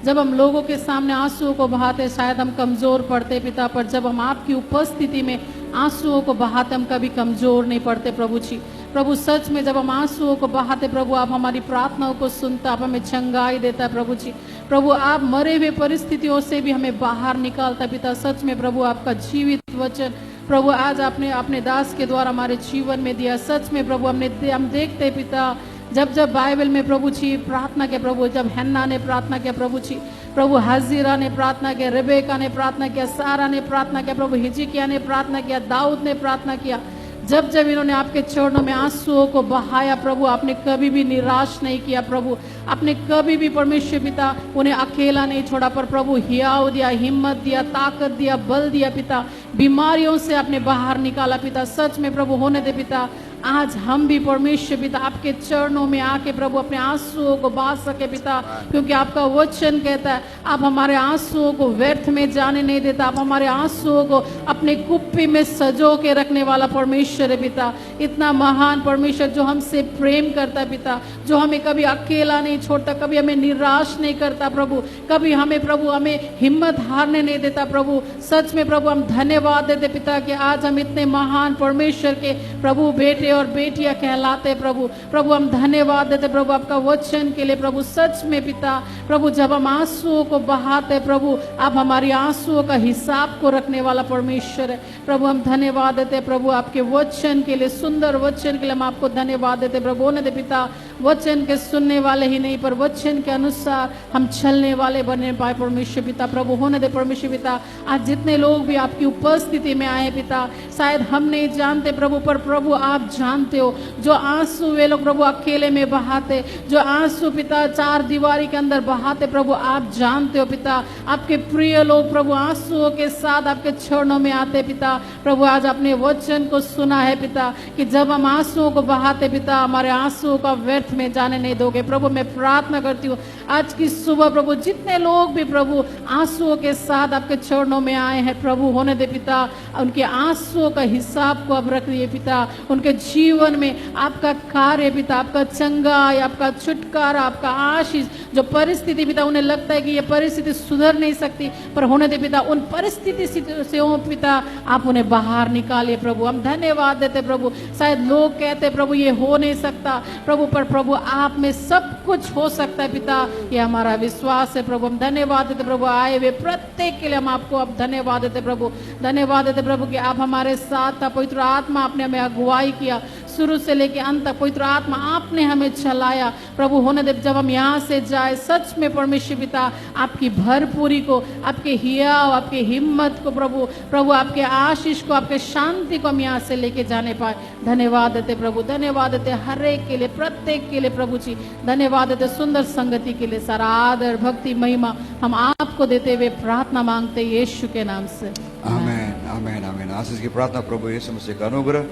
जब हम लोगों के सामने आंसुओं को बहाते, शायद हम कमजोर पड़ते पिता, पर जब हम आपकी उपस्थिति में आंसुओं को बहाते, हम कभी कमजोर नहीं पड़ते प्रभु जी। प्रभु सच में जब हम आंसुओं को बहाते प्रभु, आप हमारी प्रार्थनाओं को सुनता, आप हमें चंगाई देता है प्रभु जी। प्रभु आप मरे हुए परिस्थितियों से भी हमें बाहर निकालता पिता। सच में प्रभु आपका जीवित वचन प्रभु आज आपने अपने दास के द्वारा हमारे जीवन में दिया। सच में प्रभु हम देखते पिता, जब जब बाइबल में प्रभु जी प्रार्थना किया प्रभु, जब हन्ना ने प्रार्थना किया प्रभु जी, प्रभु हाजिरा ने प्रार्थना किया, रेबेका ने प्रार्थना किया, सारा ने प्रार्थना किया प्रभु, हिजकिय्याह ने प्रार्थना किया, दाऊद ने प्रार्थना किया, जब जब इन्होंने आपके चरणों में आंसुओं को बहाया प्रभु, आपने कभी भी निराश नहीं किया प्रभु, आपने कभी भी परमेश्वर पिता उन्हें अकेला नहीं छोड़ा, पर प्रभु हियाव दिया, हिम्मत दिया, ताकत दिया, बल दिया पिता, बीमारियों से आपने बाहर निकाला पिता। सच में प्रभु होने दे पिता, आज हम भी परमेश्वर पिता आपके चरणों में आके प्रभु अपने आंसुओं को बहा सके पिता, क्योंकि आपका वचन कहता है आप हमारे आंसुओं को व्यर्थ में जाने नहीं देता, आप हमारे आंसुओं को अपने कुप्पी में सजो के रखने वाला परमेश्वर है पिता। इतना महान परमेश्वर जो हमसे प्रेम करता है पिता, जो हमें कभी अकेला नहीं छोड़ता, कभी हमें निराश नहीं करता प्रभु, कभी हमें प्रभु हमें हिम्मत हारने नहीं देता प्रभु। सच में प्रभु हम धन्यवाद देते पिता कि आज हम इतने महान परमेश्वर के प्रभु बेटे और बेटियां कहलाते प्रभु। प्रभु हम धन्यवाद देते प्रभु आपका वचन के लिए प्रभु। सच में पिता प्रभु जब हम आंसुओं को बहाते प्रभु, आप हमारी आंसुओं का हिसाब को रखने वाला परमेश्वर है प्रभु। हम धन्यवाद देते प्रभु आपके वचन के लिए, सुंदर वचन के लिए हम आपको धन्यवाद देते प्रभु। होने दे पिता वचन के सुनने वाले ही नहीं पर वचन के अनुसार हम चलने वाले बने पाए परमेश्वर पिता प्रभु। होने दे परमेश्वर पिता आज जितने लोग भी आपकी उपस्थिति में आए पिता, शायद हम नहीं जानते प्रभु पर प्रभु आप जानते हो। जो आंसू वे लोग प्रभु अकेले में बहाते, जो आंसू पिता चार दीवारी के अंदर बहाते प्रभु आप जानते हो पिता। आपके प्रिय लोग प्रभु आंसुओं के साथ आपके चरणों में आते पिता प्रभु। आज अपने वचन को सुना है पिता कि जब हम आंसुओं को बहाते पिता हमारे आंसुओं का व्यर्थ में जाने नहीं दोगे प्रभु। मैं प्रार्थना करती हूँ आज की सुबह प्रभु जितने लोग भी प्रभु आंसुओं के साथ आपके चरणों में आए हैं प्रभु, होने दे पिता उनके आंसुओं का हिसाब को अब रख दिए पिता। उनके जीवन में आपका कार्य पिता, आपका चंगाई, आपका छुटकारा, आपका आशीष, जो परिस्थिति पिता उन्हें लगता है कि ये परिस्थिति सुधर नहीं सकती, पर होने दे पिता उन परिस्थिति से हो पिता आप उन्हें बाहर निकालिए प्रभु। हम धन्यवाद देते प्रभु। शायद लोग कहते प्रभु ये हो नहीं सकता प्रभु, पर प्रभु आप में सब कुछ हो सकता है पिता, ये हमारा विश्वास है प्रभु। हम धन्यवाद देते प्रभु आए हुए प्रत्येक के लिए हम आपको अब धन्यवाद देते प्रभु। धन्यवाद देते प्रभु कि आप हमारे साथ था, पवित्र आत्मा आपने हमें अगुवाई किया शुरू से लेकर अंत तक, पवित्र आत्मा आपने हमें चलाया प्रभु। होने दे जब हम यहाँ से जाए सच में परमेश्वर पिता आपकी भरपूरी को, आपके हियाव, आपके हिम्मत को प्रभु, प्रभु आपके आशीष को, आपके शांति को हम यहाँ से लेके जाने पाए। धन्यवाद देते प्रभु, धन्यवाद देते हर एक के लिए, प्रत्येक के लिए प्रभु जी। धन्यवाद देते सुंदर संगति के लिए। सारा आदर भक्ति महिमा हम आपको देते हुए प्रार्थना मांगते यीशु के नाम से, आमेन आमेन आमेन। आशीष की प्रार्थना प्रभु यीशु मसीह का अनुग्रह,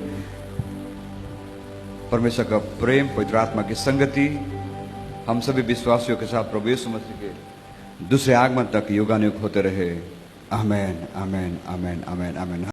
परमेश्वर का प्रेम, पवित्र आत्मा की संगति हम सभी विश्वासियों के साथ प्रभु यीशु मसीह के दूसरे आगमन तक युगानुग होते रहे। आमेन आमेन आमेन आमेन आमेन।